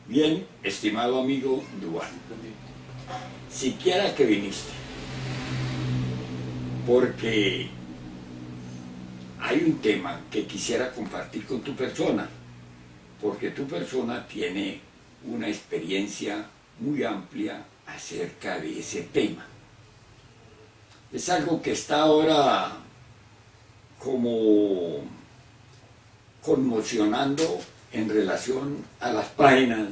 Bien, estimado amigo Duván, siquiera que viniste, porque hay un tema que quisiera compartir con tu persona, porque tu persona tiene una experiencia muy amplia acerca de ese tema. Es algo que está ahora como conmocionando en relación a las páginas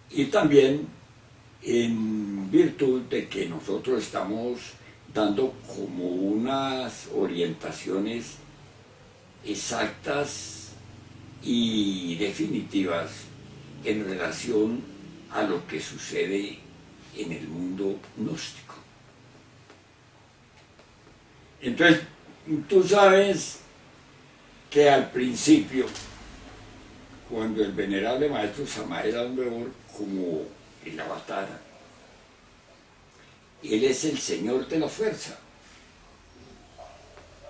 y también en virtud de que nosotros estamos dando como unas orientaciones exactas y definitivas en relación a lo que sucede en el mundo gnóstico. Entonces, tú sabes que al principio, cuando el venerable maestro Samael Aun Weor, como el avatar, él es el señor de la fuerza,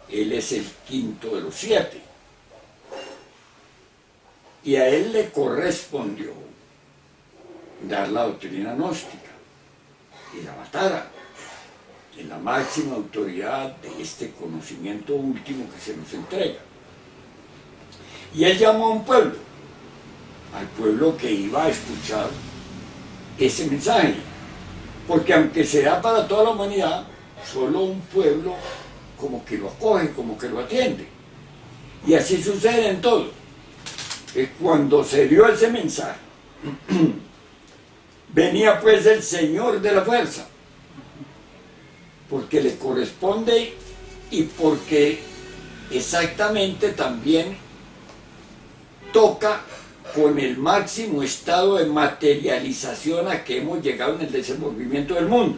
él es el quinto de los 7, y a él le correspondió dar la doctrina gnóstica, el avatar, en la máxima autoridad de este conocimiento último que se nos entrega. Y él llamó a un pueblo, al pueblo que iba a escuchar ese mensaje, porque aunque se da para toda la humanidad, solo un pueblo como que lo acoge, como que lo atiende. Y así sucede en todo. Cuando se dio ese mensaje, venía pues el Señor de la fuerza, porque le corresponde y porque exactamente también toca con el máximo estado de materialización a que hemos llegado en el desenvolvimiento del mundo.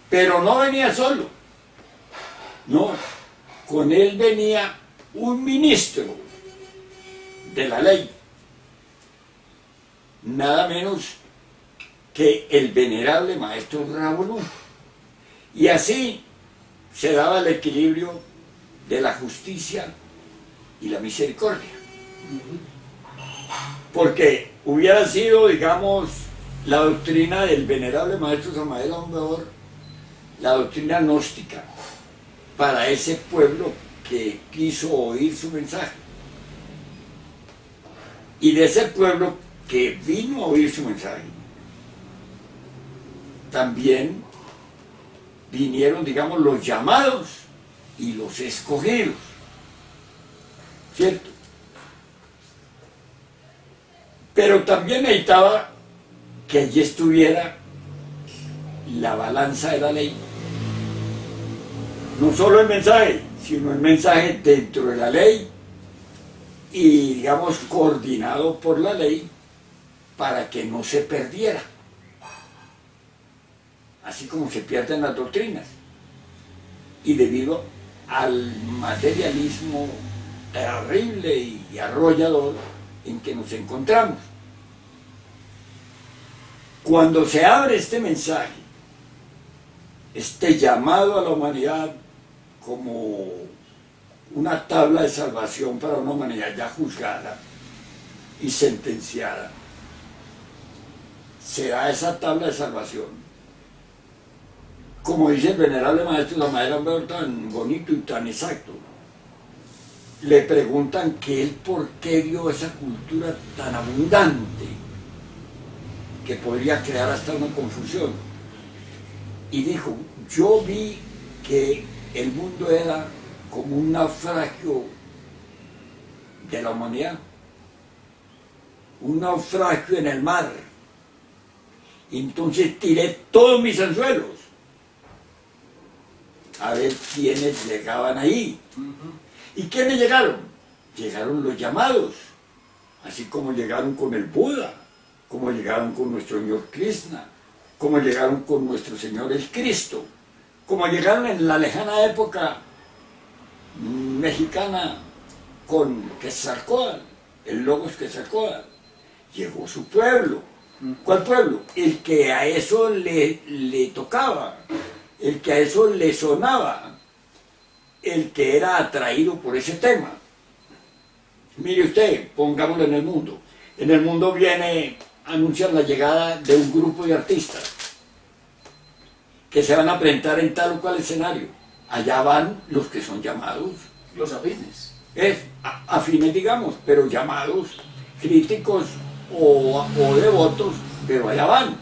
Pero no venía solo, no, con él venía un ministro de la ley, nada menos que el venerable maestro Ravulun. Y así se daba el equilibrio de la justicia y la misericordia. Porque hubiera sido, digamos, la doctrina del venerable maestro Samael Aun Weor, la doctrina gnóstica, para ese pueblo que quiso oír su mensaje. Y de ese pueblo que vino a oír su mensaje, también vinieron, digamos, los llamados y los escogidos, ¿cierto? Pero también necesitaba que allí estuviera la balanza de la ley. No solo el mensaje, sino el mensaje dentro de la ley y, digamos, coordinado por la ley para que no se perdiera. Así como se pierden las doctrinas. Y debido al materialismo terrible y arrollador en que nos encontramos. Cuando se abre este mensaje, este llamado a la humanidad como una tabla de salvación para una humanidad ya juzgada y sentenciada, se da esa tabla de salvación. Como dice el venerable maestro Samael Aun Weor, tan bonito y tan exacto, le preguntan que él por qué dio esa cultura tan abundante que podría crear hasta una confusión. Y dijo, yo vi que el mundo era como un naufragio de la humanidad, un naufragio en el mar. Y entonces tiré todos mis anzuelos a ver quiénes llegaban ahí. ¿Y quiénes llegaron? Llegaron los llamados, así como llegaron con el Buda, como llegaron con nuestro Señor Krishna, como llegaron con nuestro Señor el Cristo, como llegaron en la lejana época mexicana con Quetzalcóatl, el Logos Quetzalcóatl. Llegó su pueblo. ¿Cuál pueblo? El que a eso le tocaba, el que a eso le sonaba, el que era atraído por ese tema. Mire usted, pongámoslo en el mundo. En el mundo anuncian la llegada de un grupo de artistas que se van a presentar en tal o cual escenario. Allá van los que son llamados. Los afines. Afines, digamos, pero llamados, críticos o devotos, pero allá van.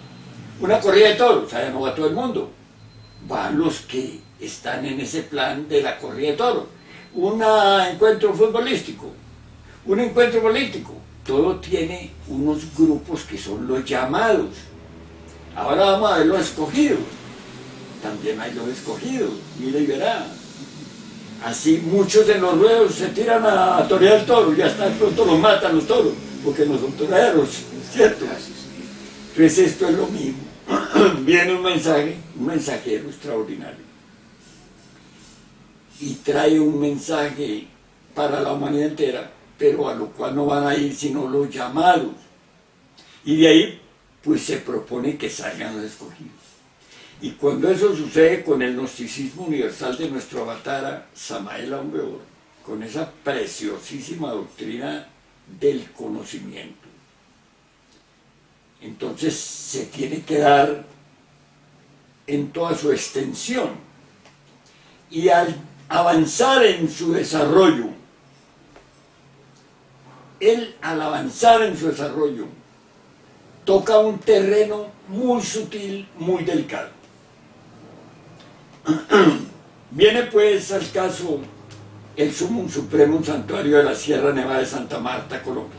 Una corrida de toros, allá no va todo el mundo. Van los que están en ese plan de la corrida de toros. Un encuentro futbolístico, un encuentro político. Todo tiene unos grupos que son los llamados. Ahora vamos a ver los escogidos. También hay los escogidos, mire y verá. Así muchos en los ruedos se tiran a torear el toro, ya está, de pronto los matan los toros, porque no son toreros, ¿cierto? Entonces esto es lo mismo. Viene un mensajero extraordinario, y trae un mensaje para la humanidad entera, pero a lo cual no van a ir sino los llamados. Y de ahí, pues se propone que salgan los escogidos. Y cuando eso sucede con el gnosticismo universal de nuestro avatar, Samael Aun Weor, con esa preciosísima doctrina del conocimiento, entonces se tiene que dar en toda su extensión. Y al avanzar en su desarrollo, él al avanzar en su desarrollo, toca un terreno muy sutil, muy delicado. Viene pues al caso el Sumum Supremo Santuario de la Sierra Nevada de Santa Marta, Colombia.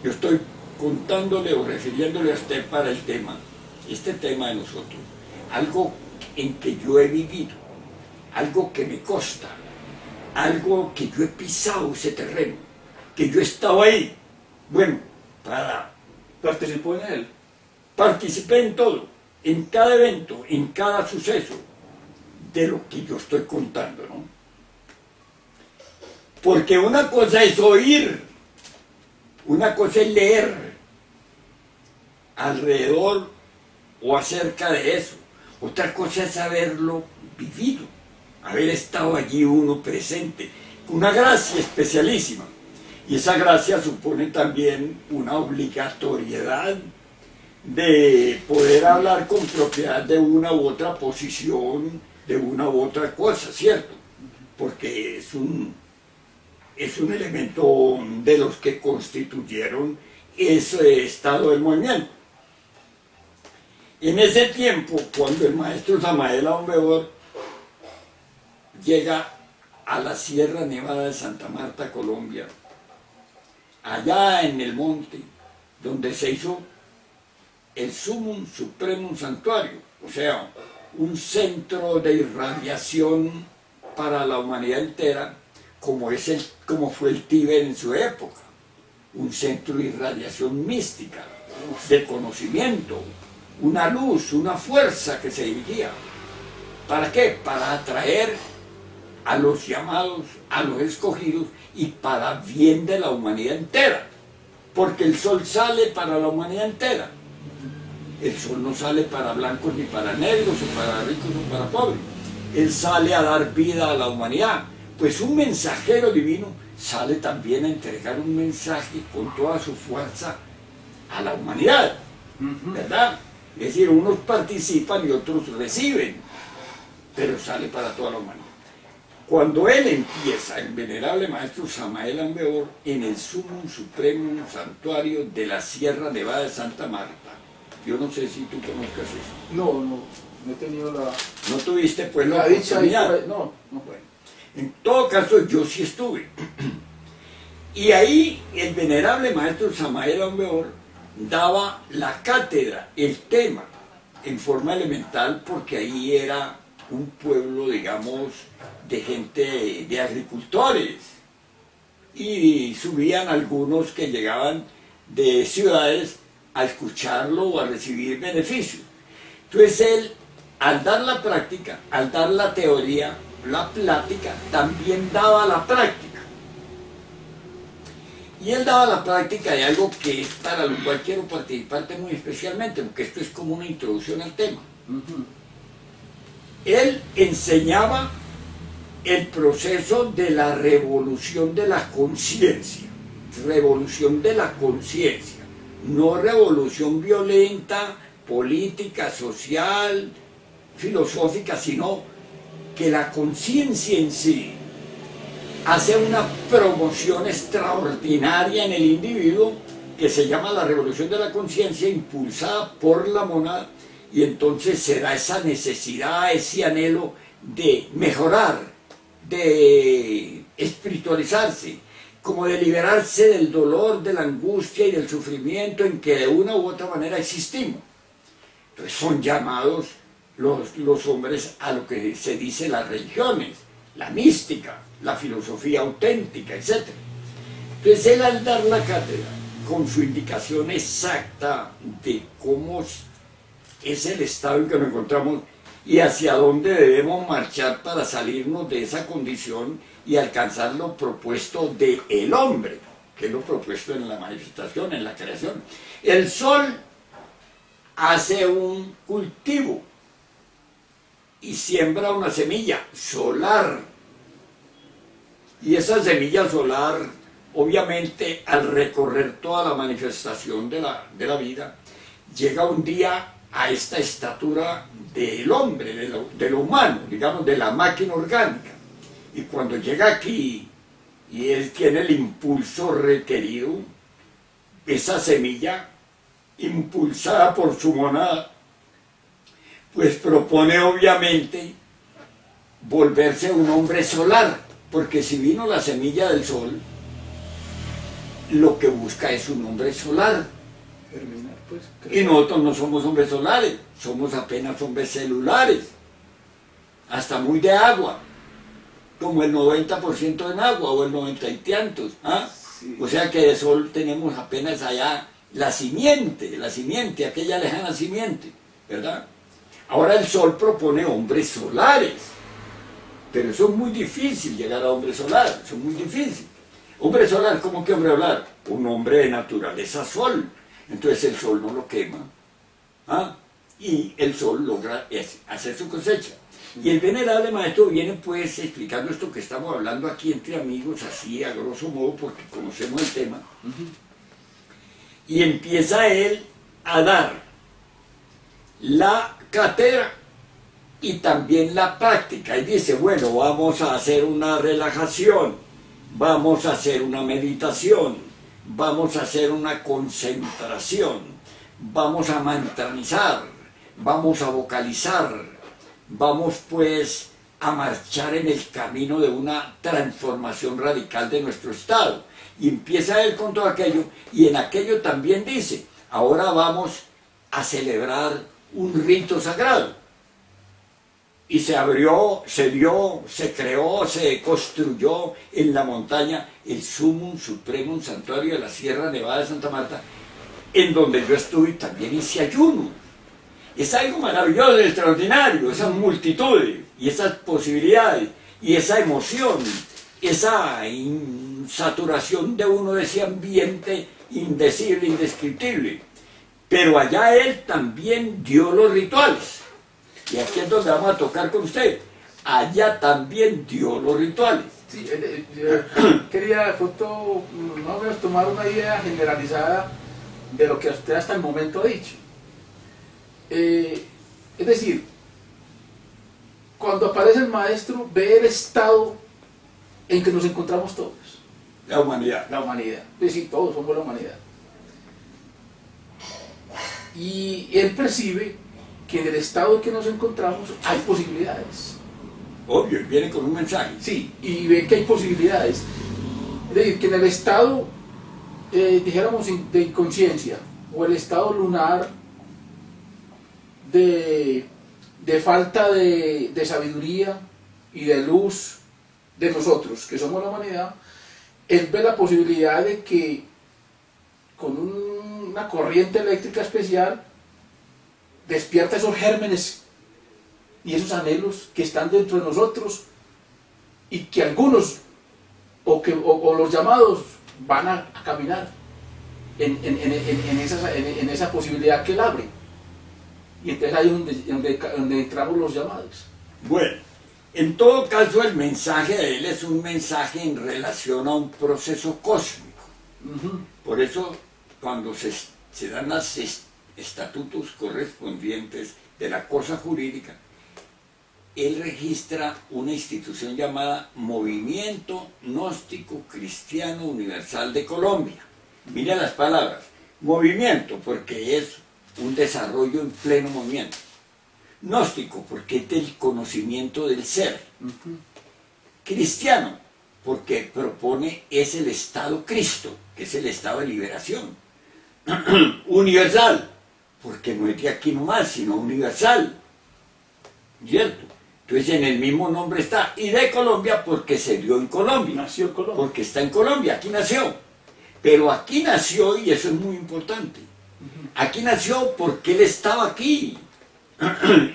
Yo estoy contándole o refiriéndole a usted para el tema, este tema de nosotros, algo en que yo he vivido, algo que me consta, algo que yo he pisado ese terreno, que yo he estado ahí. Bueno, ¿Participó en él? Participé en todo, en cada evento, en cada suceso de lo que yo estoy contando, ¿no? Porque una cosa es oír, una cosa es leer alrededor o acerca de eso, otra cosa es haberlo vivido, haber estado allí uno presente, una gracia especialísima. Y esa gracia supone también una obligatoriedad de poder hablar con propiedad de una u otra posición, de una u otra cosa, ¿cierto? Porque es un elemento de los que constituyeron ese estado del movimiento. En ese tiempo, cuando el maestro Samael Aun Weor llega a la Sierra Nevada de Santa Marta, Colombia, allá en el monte, donde se hizo el Sumum Supremo Santuario, o sea, un centro de irradiación para la humanidad entera, como fue el Tíbet en su época, un centro de irradiación mística, de conocimiento, una luz, una fuerza que se dirigía. ¿Para qué? Para atraer a los llamados, a los escogidos, y para bien de la humanidad entera, porque el sol sale para la humanidad entera. El sol no sale para blancos ni para negros, o para ricos o para pobres. Él sale a dar vida a la humanidad. Pues un mensajero divino sale también a entregar un mensaje con toda su fuerza a la humanidad, ¿verdad? Es decir, unos participan y otros reciben, pero sale para toda la humanidad. Cuando él empieza, el venerable maestro Samael Aun Weor, en el Sumum Supremo Santuario de la Sierra Nevada de Santa Marta, yo no sé si tú conozcas eso. No he tenido la... ¿No tuviste pues la dicha oportunidad? No. Bueno, en todo caso yo sí estuve. Y ahí el venerable maestro Samael Aun Weor daba la cátedra, el tema, en forma elemental, porque ahí era un pueblo, digamos, de gente, de agricultores. Y subían algunos que llegaban de ciudades a escucharlo o a recibir beneficios. Entonces él, al dar la práctica, al dar la teoría, la plática, también daba la práctica. Y él daba la práctica de algo que es para lo cual quiero participarte muy especialmente, porque esto es como una introducción al tema. Él enseñaba el proceso de la revolución de la conciencia. revolución de la conciencia, no revolución violenta, política, social, filosófica, sino que la conciencia en sí hace una promoción extraordinaria en el individuo que se llama la revolución de la conciencia, impulsada por la monada, y entonces se da esa necesidad, ese anhelo de mejorar, de espiritualizarse, como de liberarse del dolor, de la angustia y del sufrimiento en que de una u otra manera existimos. Entonces son llamados los hombres a lo que se dice las religiones, la mística, la filosofía auténtica, etc. Entonces él, al dar la cátedra con su indicación exacta de cómo es el estado en que nos encontramos y hacia dónde debemos marchar para salirnos de esa condición y alcanzar lo propuesto del hombre, que es lo propuesto en la manifestación, en la creación. El sol hace un cultivo y siembra una semilla solar, y esa semilla solar, obviamente, al recorrer toda la manifestación de la vida, llega un día a esta estatura del hombre, de lo humano, digamos, de la máquina orgánica. Y cuando llega aquí y él tiene el impulso requerido, esa semilla, impulsada por su monada, pues propone obviamente volverse un hombre solar, porque si vino la semilla del sol, lo que busca es un hombre solar. Germinar, pues. Y nosotros no somos hombres solares, somos apenas hombres celulares, hasta muy de agua, como el 90% en agua o el 90 y tantos. ¿Ah? Sí. O sea que de sol tenemos apenas allá la simiente, aquella lejana simiente, ¿verdad? Ahora el sol propone hombres solares, pero eso es muy difícil llegar a hombre solar, eso es muy difícil. Hombre solar, ¿cómo que hombre solar? Un hombre de naturaleza sol. Entonces el sol no lo quema, ¿ah? Y el sol logra hacer su cosecha. Y el venerable maestro viene pues explicando esto que estamos hablando aquí entre amigos, así a grosso modo, porque conocemos el tema. Y empieza él a dar la cátedra y también la práctica. Y dice, bueno, vamos a hacer una relajación, vamos a hacer una meditación, vamos a hacer una concentración, vamos a mantranizar, vamos a vocalizar, vamos pues a marchar en el camino de una transformación radical de nuestro estado. Y empieza él con todo aquello, y en aquello también dice, ahora vamos a celebrar un rito sagrado. Y se abrió, se dio, se creó, se construyó en la montaña el Sumum Supremum Santuario de la Sierra Nevada de Santa Marta, en donde yo estuve y también hice ayuno. Es algo maravilloso, extraordinario, esas multitudes y esas posibilidades y esa emoción, esa saturación de uno de ese ambiente indecible, indescriptible. Pero allá él también dio los rituales. Y aquí es donde vamos a tocar con usted. Allá también dio los rituales. Sí, quería foto, más o menos tomar una idea generalizada de lo que usted hasta el momento ha dicho. Es decir, cuando aparece el maestro, ve el estado en que nos encontramos todos. La humanidad. La humanidad. Es decir, todos somos la humanidad. Y él percibe que en el estado en que nos encontramos hay posibilidades. Obvio, y viene con un mensaje. Sí, y ve que hay posibilidades. Es decir, que en el estado, dijéramos, de inconsciencia, o el estado lunar de falta de sabiduría y de luz de nosotros, que somos la humanidad, él ve la posibilidad de que con una corriente eléctrica especial despierta esos gérmenes y esos anhelos que están dentro de nosotros y que algunos o los llamados van a caminar en esa posibilidad que él abre. Y entonces ahí es donde entramos los llamados. Bueno, en todo caso el mensaje de él es un mensaje en relación a un proceso cósmico. Por eso, cuando se dan los estatutos correspondientes de la cosa jurídica, él registra una institución llamada Movimiento Gnóstico Cristiano Universal de Colombia. Mira las palabras, movimiento, porque es un desarrollo en pleno movimiento. Gnóstico, porque es del conocimiento del ser. Cristiano, porque propone es el Estado Cristo, que es el estado de liberación. Universal, porque no es de aquí nomás, sino universal. ¿Cierto? Entonces en el mismo nombre está. Y de Colombia, porque se dio en Colombia. Nació en Colombia. Porque está en Colombia, aquí nació. Pero aquí nació, y eso es muy importante. Aquí nació porque él estaba aquí.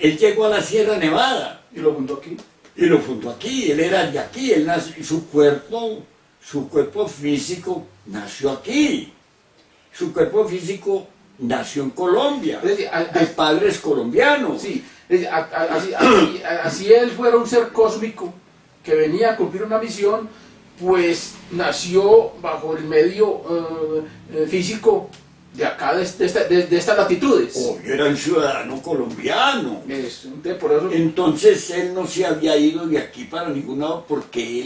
Él llegó a la Sierra Nevada. Y lo fundó aquí. Y lo fundó aquí, él era de aquí, él nació, su cuerpo físico nació aquí. Su cuerpo físico nació en Colombia, de padres colombianos. Sí, así él fuera un ser cósmico que venía a cumplir una misión, pues nació bajo el medio físico de acá, de estas latitudes. Oh, era un ciudadano colombiano. Por eso... Entonces él no se había ido de aquí para ningún lado porque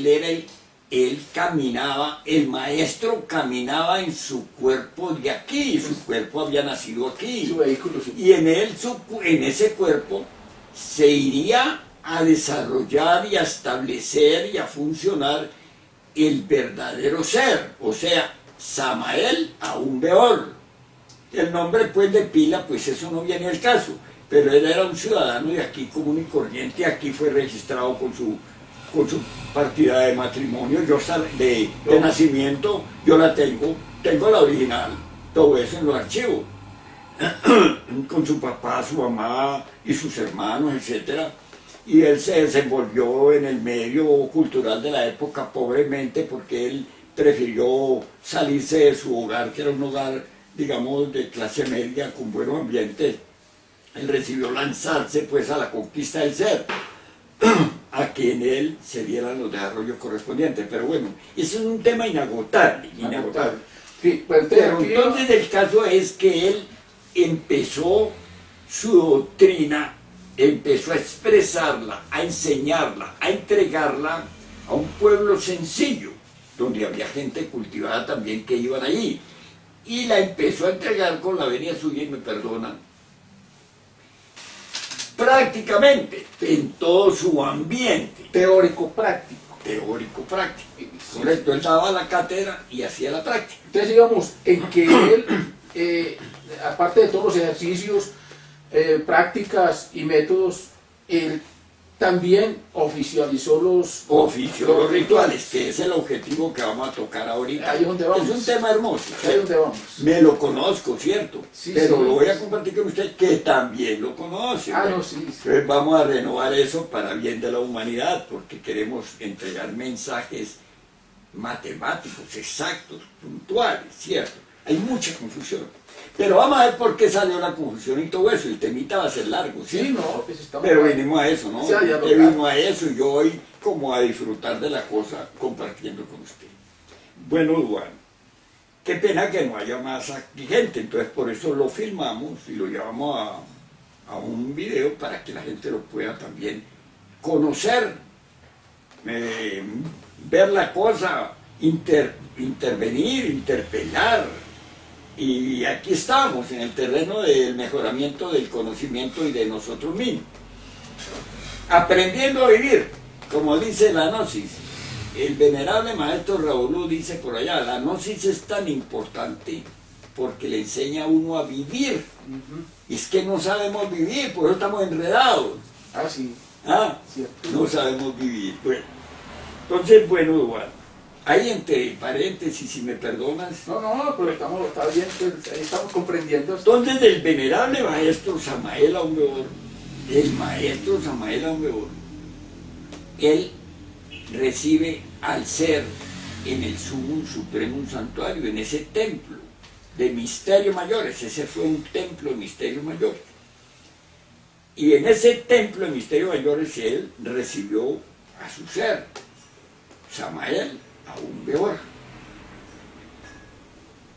él caminaba, el maestro caminaba en su cuerpo de aquí, su cuerpo había nacido aquí. Su vehículo, sí. Y en ese cuerpo se iría a desarrollar y a establecer y a funcionar el verdadero ser, o sea, Samael Aún Weor. El nombre pues de pila, pues eso no viene al caso, pero él era un ciudadano de aquí común y corriente, aquí fue registrado con su partida de matrimonio, de nacimiento, yo la tengo la original, todo eso en los archivos, con su papá, su mamá y sus hermanos, etc. Y él se desenvolvió en el medio cultural de la época pobremente porque él prefirió salirse de su hogar, que era un hogar, digamos, de clase media, con buen ambiente. Él decidió lanzarse pues a la conquista del ser, a que en él se dieran los desarrollos correspondientes. Pero bueno, ese es un tema inagotable. Sí, pues pero entonces el caso es que él empezó su doctrina, empezó a expresarla, a enseñarla, a entregarla a un pueblo sencillo, donde había gente cultivada también que iban allí. Y la empezó a entregar con la venia suya, y me perdonan, prácticamente en todo su ambiente. Teórico-práctico. Teórico-práctico. Correcto, él daba la cátedra y hacía la práctica. Entonces digamos, en que él, aparte de todos los ejercicios, prácticas y métodos, él también oficializó los rituales, que es el objetivo que vamos a tocar ahorita. Ahí es donde vamos. Es un tema hermoso. Ahí es donde vamos. Me lo conozco, ¿cierto? Sí, pero sí, lo voy a compartir con usted, que también lo conoce. No, sí. Entonces vamos a renovar eso para bien de la humanidad, porque queremos entregar mensajes matemáticos, exactos, puntuales, ¿cierto? Hay mucha confusión. Pero vamos a ver por qué salió la confusión y todo eso. El temita va a ser largo, ¿sí? Sí, no, pues estamos... Pero venimos a eso, ¿no? Sí, Usted vino a eso y yo hoy como a disfrutar de la cosa compartiendo con usted. Bueno, Duan, qué pena que no haya más aquí gente, entonces por eso lo filmamos y lo llevamos a un video para que la gente lo pueda también conocer, ver la cosa, intervenir, interpelar. Y aquí estamos, en el terreno del mejoramiento del conocimiento y de nosotros mismos. Aprendiendo a vivir, como dice la gnosis. El venerable maestro Raúl dice por allá, la gnosis es tan importante porque le enseña a uno a vivir. Y es que no sabemos vivir, por eso estamos enredados. Sí. Cierto. No sabemos vivir. Bueno, entonces, bueno, Eduardo. Ahí entre paréntesis, si me perdonas. No, pero está bien, pues, ahí estamos comprendiendo. Entonces, del venerable maestro Samael Aún Weor, el maestro Samael Aún Weor, él recibe al ser en el sumum supremo santuario, en ese templo de misterios mayores. Ese fue un templo de misterios mayores. Y en ese templo de misterios mayores él recibió a su ser, Samael Aún Weor.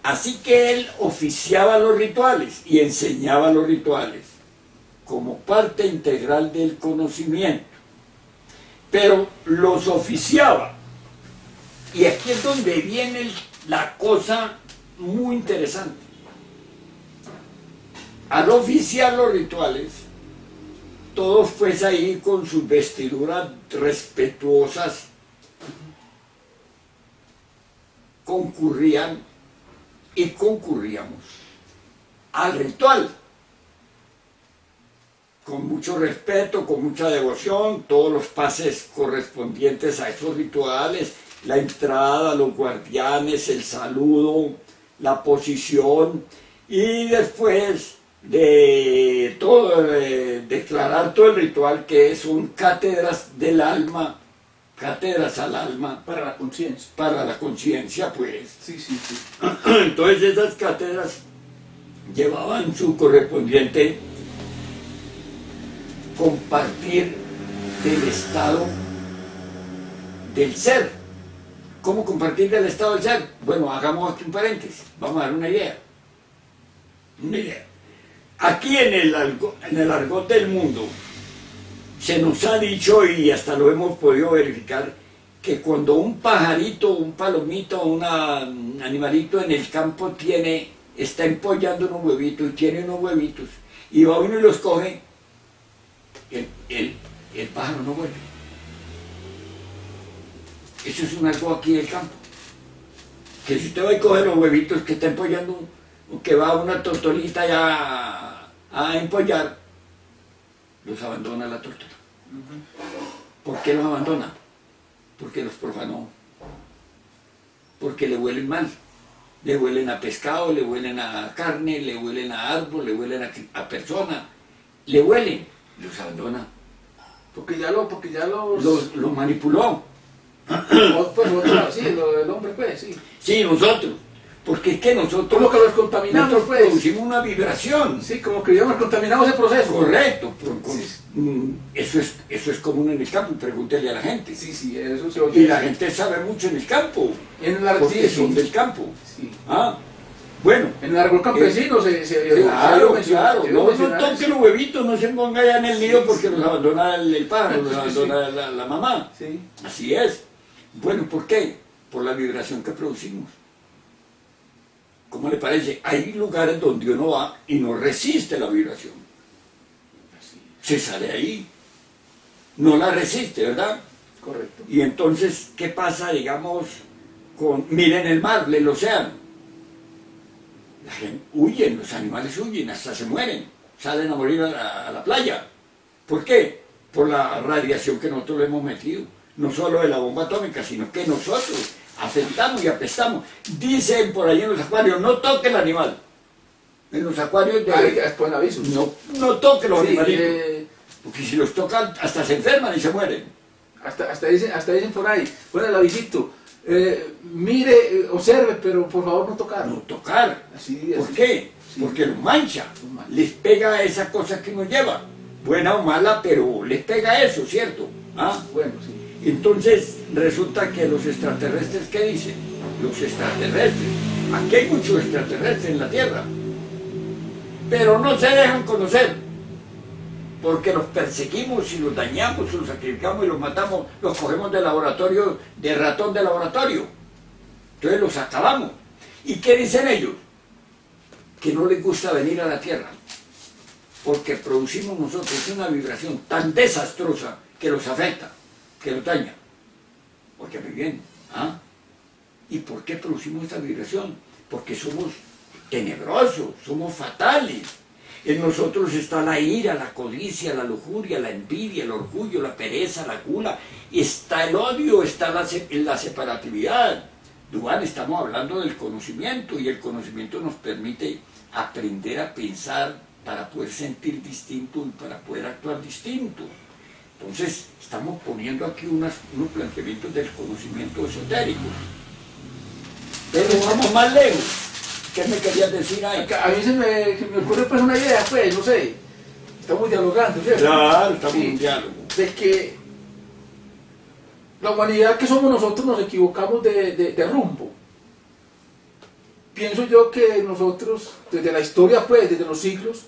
Así que él oficiaba los rituales y enseñaba los rituales como parte integral del conocimiento, pero los oficiaba. Y aquí es donde viene la cosa muy interesante. Al oficiar los rituales, todos pues ahí con sus vestiduras respetuosas concurrían y concurríamos al ritual con mucho respeto, con mucha devoción, todos los pases correspondientes a esos rituales, la entrada, los guardianes, el saludo, la posición, y después de todo, declarar todo el ritual, que son cátedras del alma, cátedras al alma. Para la conciencia. Para la conciencia, pues. Sí, sí, sí. Entonces esas cátedras llevaban su correspondiente compartir del estado del ser. ¿Cómo compartir del estado del ser? Bueno, hagamos aquí un paréntesis, vamos a dar una idea. Una idea. Aquí en el argot del mundo se nos ha dicho, y hasta lo hemos podido verificar, que cuando un pajarito, un palomito, un animalito en el campo está empollando unos huevitos y tiene unos huevitos, y va uno y los coge, el pájaro no vuelve. Eso es un algo aquí del campo. Que si usted va y coge los huevitos que está empollando, o que va una tortolita ya a empollar, los abandona la tortola. ¿Por qué los abandona? Porque los profanó. Porque le huelen mal. Le huelen a pescado, le huelen a carne, le huelen a árbol, le huelen a persona. Le huelen. Los abandona. Porque ya los manipuló. Pues sí, el hombre, pues, sí. Sí, nosotros. Porque es que nosotros... Como que los contaminamos, nosotros pues. producimos una vibración. Sí, como que ya nos contaminamos el proceso. Correcto. Sí. Eso es común en el campo, pregúntele a la gente. Sí, sí, eso se oye. Y la gente sabe mucho en el campo. Porque son del campo. Sí. Ah, bueno. En el árbol campesino claro. No toque los huevitos, no se ponga allá en el nido porque los abandona el pájaro, los abandona la mamá. Sí. Así es. Bueno, ¿por qué? Por la vibración que producimos. ¿Cómo le parece? Hay lugares donde uno va y no resiste la vibración. Se sale ahí. No la resiste, ¿verdad? Correcto. Y entonces, ¿qué pasa, digamos, miren el mar, el océano? La gente huyen, los animales huyen, hasta se mueren, salen a morir a la playa. ¿Por qué? Por la radiación que nosotros le hemos metido. No solo de la bomba atómica, sino que nosotros afectamos y apestamos. Dicen por ahí en los acuarios, no toque el animal. En los acuarios después avisos. No toque los animalitos. Sí, porque si los tocan, hasta se enferman y se mueren. Hasta dicen por ahí, bueno, el avisito, mire, observe, pero por favor no tocar. No tocar. Así. ¿Por qué? Sí. Porque los mancha. Les pega esa cosa que nos lleva. Buena o mala, pero les pega eso, ¿cierto? ¿Ah? Bueno, sí. Entonces, resulta que los extraterrestres, ¿qué dicen? Los extraterrestres. Aquí hay muchos extraterrestres en la Tierra. Pero no se dejan conocer. Porque los perseguimos y los dañamos, los sacrificamos y los matamos, los cogemos de laboratorio, de ratón de laboratorio. Entonces los acabamos. ¿Y qué dicen ellos? Que no les gusta venir a la Tierra. Porque producimos nosotros una vibración tan desastrosa que los afecta, que los daña. Porque muy bien. ¿Ah? ¿Y por qué producimos esta vibración? Porque somos tenebrosos, somos fatales. En nosotros está la ira, la codicia, la lujuria, la envidia, el orgullo, la pereza, la gula. Está el odio, está la separatividad. Duan, estamos hablando del conocimiento y el conocimiento nos permite aprender a pensar para poder sentir distinto y para poder actuar distinto. Entonces, estamos poniendo aquí unos planteamientos del conocimiento esotérico. Pero vamos más lejos. ¿Qué me querías decir ahí? A mí se me ocurre pues una idea, pues, no sé, estamos dialogando, ¿cierto? Claro, estamos en diálogo. De que la humanidad que somos nosotros nos equivocamos de rumbo. pienso yo que nosotros, desde la historia, pues, desde los siglos,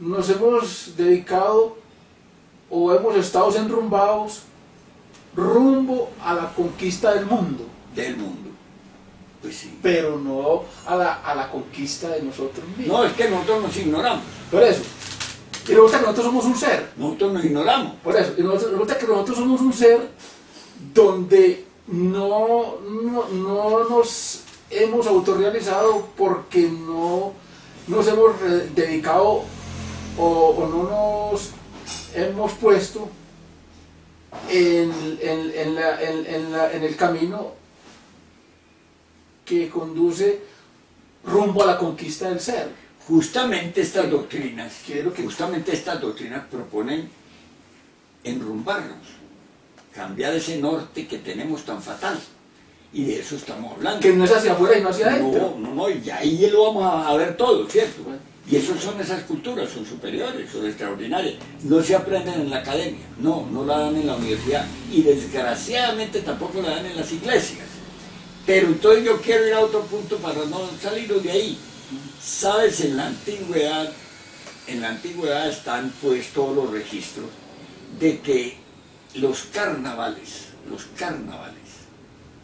nos hemos dedicado o hemos estado enrumbados rumbo a la conquista del mundo. Del mundo. Pues sí. Pero no a la conquista de nosotros mismos. No, es que nosotros nos ignoramos. Por eso. Y resulta que nosotros somos un ser. Nosotros nos ignoramos. Por eso. Y resulta que nosotros somos un ser donde no nos hemos autorrealizado porque no nos hemos dedicado o no nos hemos puesto en el camino que conduce rumbo a la conquista del ser. Justamente estas doctrinas, ¿Qué es lo que- justamente estas doctrinas proponen enrumbarnos, cambiar ese norte que tenemos tan fatal. Y de eso estamos hablando. Que no es hacia afuera y no hacia adentro. No, y ahí lo vamos a ver todo, ¿cierto? Y esas son esas culturas, son superiores, son extraordinarias. No se aprenden en la academia, no la dan en la universidad y desgraciadamente tampoco la dan en las iglesias. Pero entonces yo quiero ir a otro punto para no salirnos de ahí. Sabes, en la antigüedad están pues todos los registros de que los carnavales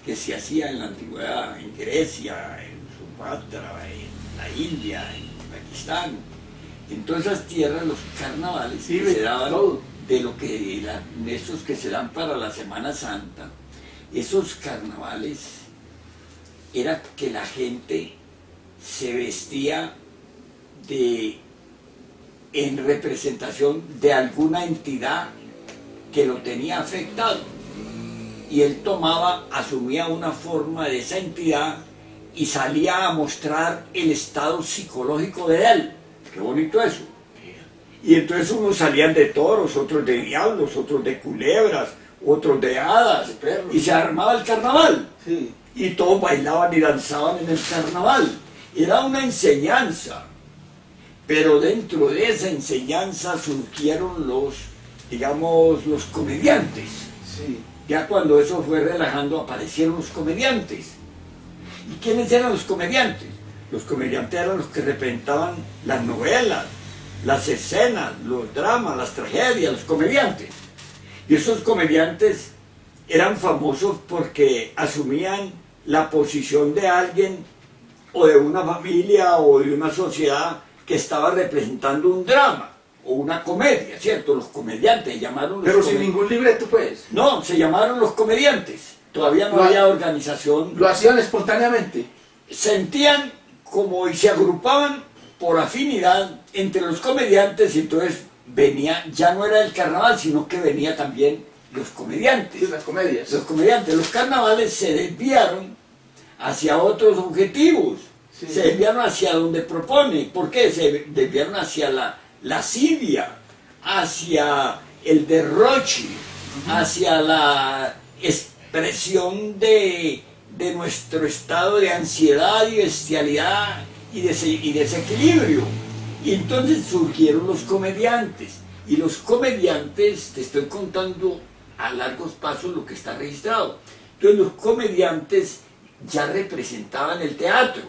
que se hacían en la antigüedad, en Grecia, en Sumatra, en la India, en Pakistán, en todas esas tierras los carnavales Sí, que se daban todo. de lo que esos que se dan para la Semana Santa, esos carnavales era que la gente se vestía en representación de alguna entidad que lo tenía afectado. Y él asumía una forma de esa entidad y salía a mostrar el estado psicológico de él. Qué bonito eso. Y entonces unos salían de toros, otros de diablos, otros de culebras, otros de hadas, De perros. y se armaba el carnaval. Sí. Y todos bailaban y danzaban en el carnaval. Era una enseñanza. Pero dentro de esa enseñanza surgieron los comediantes. Sí. Ya cuando eso fue relajando aparecieron los comediantes. ¿Y quiénes eran los comediantes? Los comediantes eran los que representaban las novelas, las escenas, los dramas, las tragedias, los comediantes. Y esos comediantes eran famosos porque asumían la posición de alguien o de una familia o de una sociedad que estaba representando un drama o una comedia, ¿cierto? Los comediantes llamaron los Pero sin ningún libreto, pues. No, se llamaron los comediantes. Todavía no había organización. Lo hacían espontáneamente. Sentían como y se agrupaban por afinidad entre los comediantes y entonces ya no era el carnaval, sino que venía también los comediantes. Sí, las comedias. Los carnavales se desviaron hacia otros objetivos. Sí. Se desviaron hacia donde propone. ¿Por qué? Se desviaron hacia la lascivia, hacia el derroche, hacia la expresión de nuestro estado de ansiedad y bestialidad y desequilibrio. Y entonces surgieron los comediantes. Y los comediantes, te estoy contando a largos pasos lo que está registrado. Entonces los comediantes ya representaban el teatro.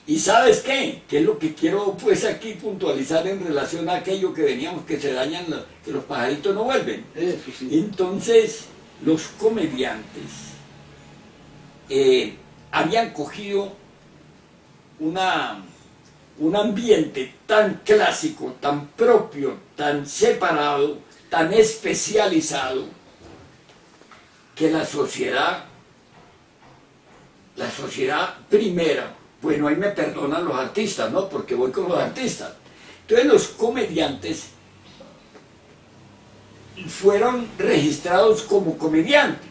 ¿Y sabes qué? ¿Qué es lo que quiero pues aquí puntualizar en relación a aquello que veníamos, que se dañan, que los pajaritos no vuelven? Eso sí. Entonces, los comediantes habían cogido un ambiente tan clásico, tan propio, tan separado, tan especializado, que la sociedad primera, bueno, ahí me perdonan los artistas, ¿no? Porque voy con los artistas. Entonces los comediantes fueron registrados como comediantes.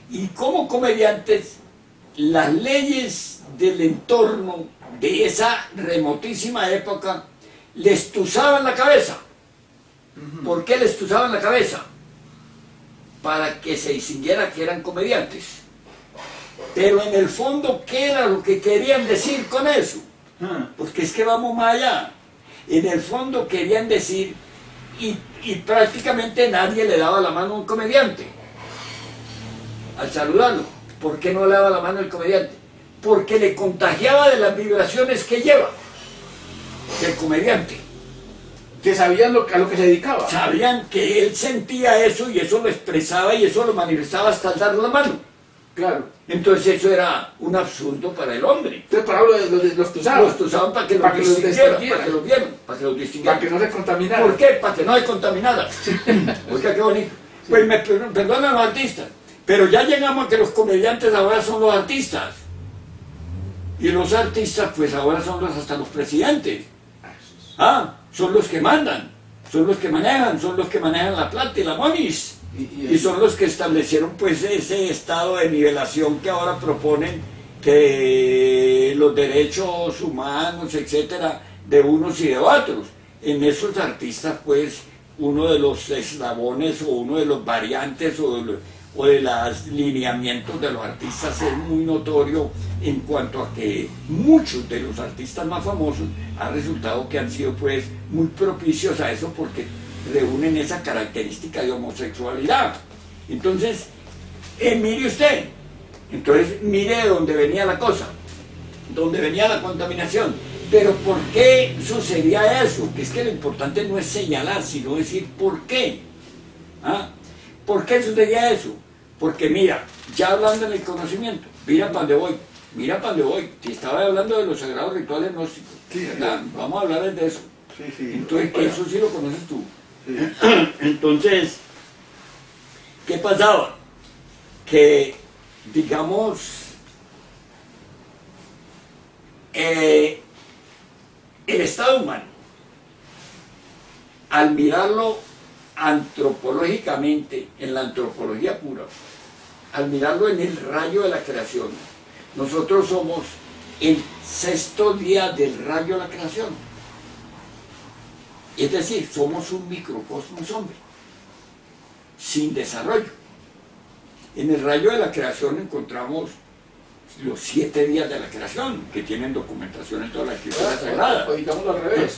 Y como comediantes, las leyes del entorno de esa remotísima época les tuzaban la cabeza. ¿Por qué les tuzaban la cabeza? Para que se distinguiera que eran comediantes. Pero en el fondo, ¿qué era lo que querían decir con eso? Porque es que vamos más allá. En el fondo querían decir, y prácticamente nadie le daba la mano a un comediante al saludarlo. ¿Por qué no le daba la mano al comediante? Porque le contagiaba de las vibraciones que lleva el comediante. Que sabían a lo que se dedicaba. Sabían que él sentía eso y eso lo expresaba y eso lo manifestaba hasta al dar la mano. Claro. Entonces eso era un absurdo para el hombre. Entonces para los tusaban. Los usaban para que los distinguieran, para que los vieran, para que los distinguieran. Para que no se contaminaran. ¿Por qué? Para que no se contaminara. Oiga, qué bonito. Sí. Pues me perdonan los artistas, pero ya llegamos a que los comediantes ahora son los artistas. Y los artistas pues ahora son hasta los presidentes. Son los que mandan, son los que manejan la plata y la monis. Y son los que establecieron pues ese estado de nivelación que ahora proponen, que los derechos humanos, etcétera, de unos y de otros. En esos artistas pues uno de los eslabones o uno de los variantes o de los lineamientos de los artistas es muy notorio en cuanto a que muchos de los artistas más famosos ha resultado que han sido pues muy propicios a eso porque reúnen esa característica de homosexualidad. Entonces, mire usted, entonces mire de dónde venía la cosa, dónde venía la contaminación. Pero ¿por qué sucedía eso? Que es que lo importante no es señalar, sino decir ¿por qué? ¿Por qué sucedía eso? Porque mira, ya hablando del conocimiento, mira para dónde voy, si estaba hablando de los sagrados rituales gnósticos, sí, vamos a hablar de eso. Sí, entonces, que eso sí lo conoces tú. Sí. Entonces, ¿qué pasaba? Que, digamos, el estado humano, al mirarlo antropológicamente, en la antropología pura, al mirarlo en el rayo de la creación, nosotros somos el sexto día del rayo de la creación. Es decir, somos un microcosmos hombre, sin desarrollo. En el rayo de la creación encontramos los 7 días de la creación, que tienen documentación en toda la escritura sagrada. O digámoslo al revés,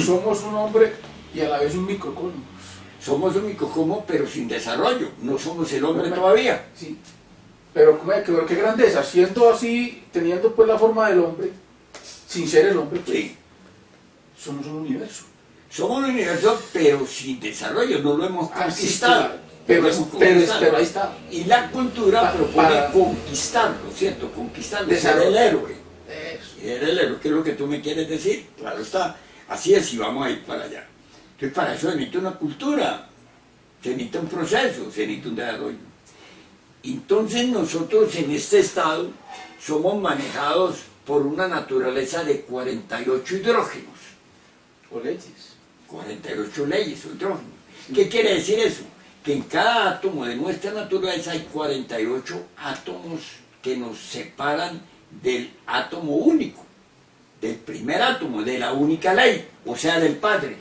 somos un hombre y a la vez un microcosmos. Somos un microcosmos, pero sin desarrollo, no somos el hombre todavía. Sí. Pero qué grandeza, siendo así, teniendo pues la forma del hombre, sin ser el hombre, pues, sí. Somos un universo. Somos un universo, pero sin desarrollo, no lo hemos conquistado. Sí, pero ahí está. Y la cultura propone conquistarlo, ¿cierto? Conquistarlo, ser el héroe. Ser el héroe, ¿qué es lo que tú me quieres decir? Claro está, así es, y vamos a ir para allá. Entonces para eso se necesita una cultura, se necesita un proceso, se necesita un desarrollo. Entonces nosotros en este estado somos manejados por una naturaleza de 48 hidrógenos. O leyes. 48 leyes o hidrógenos. ¿Qué quiere decir eso? Que en cada átomo de nuestra naturaleza hay 48 átomos que nos separan del átomo único, del primer átomo, de la única ley, o sea, del Padre.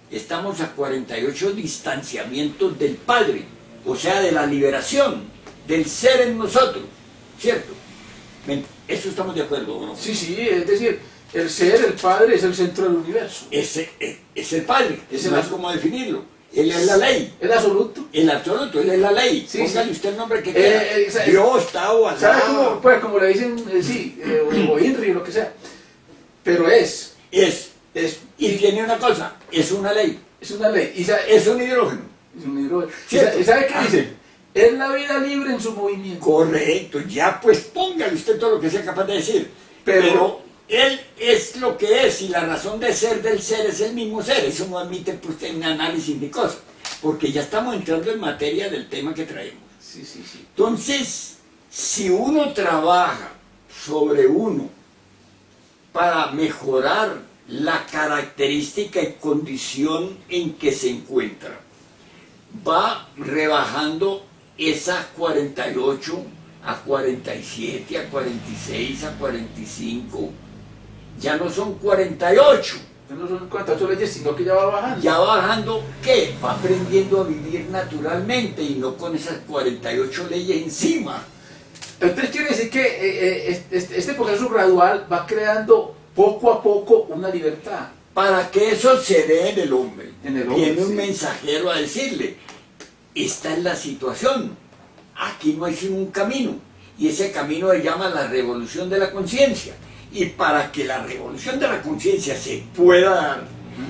Estamos a 48 distanciamientos del Padre, o sea, de la liberación, del ser en nosotros, ¿cierto? ¿Eso estamos de acuerdo o no? Sí, es decir, el ser, el Padre, es el centro del universo. Es el Padre, no es como definirlo. Él es la ley. El absoluto. El absoluto, él es la ley. Sí, póngale usted el nombre que quiera. Dios, Tao, Alá. ¿Sabe cómo? Pues como le dicen, o Inri, o lo que sea. Pero es. Y tiene una cosa, es una ley. Es una ley. Es un hidrógeno. Es un hidrógeno. ¿Y sabe qué dice? Es la vida libre en su movimiento. Correcto, ya pues póngale usted todo lo que sea capaz de decir. Pero él es lo que es y la razón de ser del ser es el mismo ser. Eso no admite pues, un análisis ni cosa, porque ya estamos entrando en materia del tema que traemos. Sí. Entonces, si uno trabaja sobre uno para mejorar la característica y condición en que se encuentra, va rebajando esas 48 a 47, a 46, a 45, ya no son 48. Ya no son 48 leyes, sino que ya va bajando. Ya va bajando, ¿qué? Va aprendiendo a vivir naturalmente y no con esas 48 leyes encima. Entonces quiere decir que este proceso gradual va creando poco a poco una libertad. Para que eso se dé en el hombre. Viene un sí. mensajero a decirle, esta es la situación, aquí no hay sino un camino, y ese camino se llama la revolución de la conciencia. Y para que la revolución de la conciencia se pueda dar,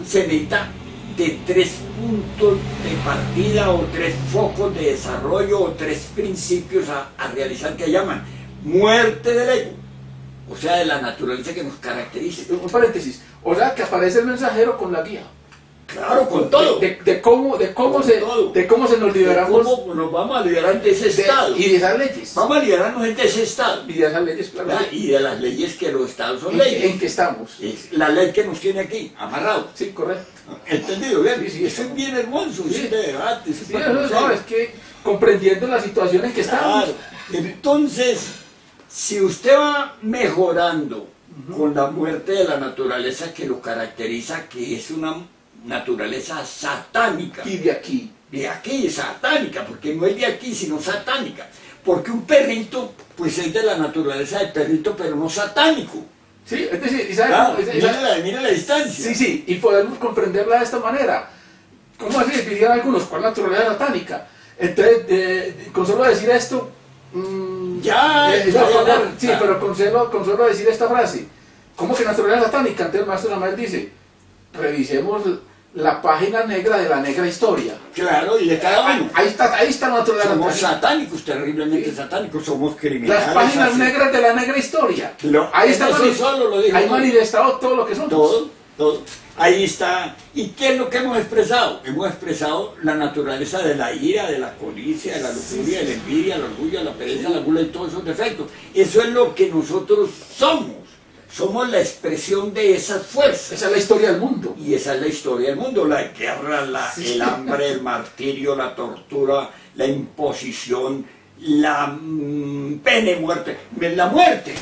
se necesita de 3 puntos de partida o 3 focos de desarrollo o 3 principios a realizar que llaman muerte del ego, o sea, de la naturaleza que nos caracteriza. Un paréntesis, o sea que aparece el mensajero con la guía. Claro, con todo. De cómo se nos liberamos. De cómo nos vamos a liberar de ese estado. Y de esas leyes. Vamos a liberarnos de ese estado. Y de esas leyes, claro. Y de las leyes que los estados son leyes. ¿En qué estamos? Es la ley que nos tiene aquí, amarrados. Sí, correcto. ¿Entendido? Bien. Sí, Eso es bien hermoso, sí. Este debate. Sí, no, es que comprendiendo la situación en que estamos. Claro. Entonces, si usted va mejorando con la muerte de la naturaleza que lo caracteriza, que es una naturaleza satánica. Y de aquí. De aquí, satánica, porque no es de aquí, sino satánica. Porque un perrito, pues es de la naturaleza del perrito, pero no satánico. Sí, es decir, ¿y sabe Claro, cómo? mira la distancia. Sí, sí, y podemos comprenderla de esta manera. ¿Cómo así? Dirían algunos, ¿cuál naturaleza satánica? Entonces, con solo decir esto, sí, pero con solo decir esta frase, ¿cómo que naturaleza satánica? Entonces el maestro Samael dice, revisemos la página negra de la negra historia. Claro, y de cada uno. Ahí está la naturaleza Somos satánica. satánicos, terriblemente satánicos, somos criminales. Las páginas así. negras de la negra historia. Ahí está ahí manifestado todo lo que somos. Todo. Ahí está. ¿Y qué es lo que hemos expresado? Hemos expresado la naturaleza de la ira, de la codicia, de la lujuria, de la envidia, el orgullo, la pereza, la gula y todos esos defectos. Eso es lo que nosotros somos. Somos la expresión de esas fuerzas. Esa es la historia del mundo. Y esa es la historia del mundo. La guerra, el hambre, el martirio, la tortura, la imposición, la pena y muerte. La muerte.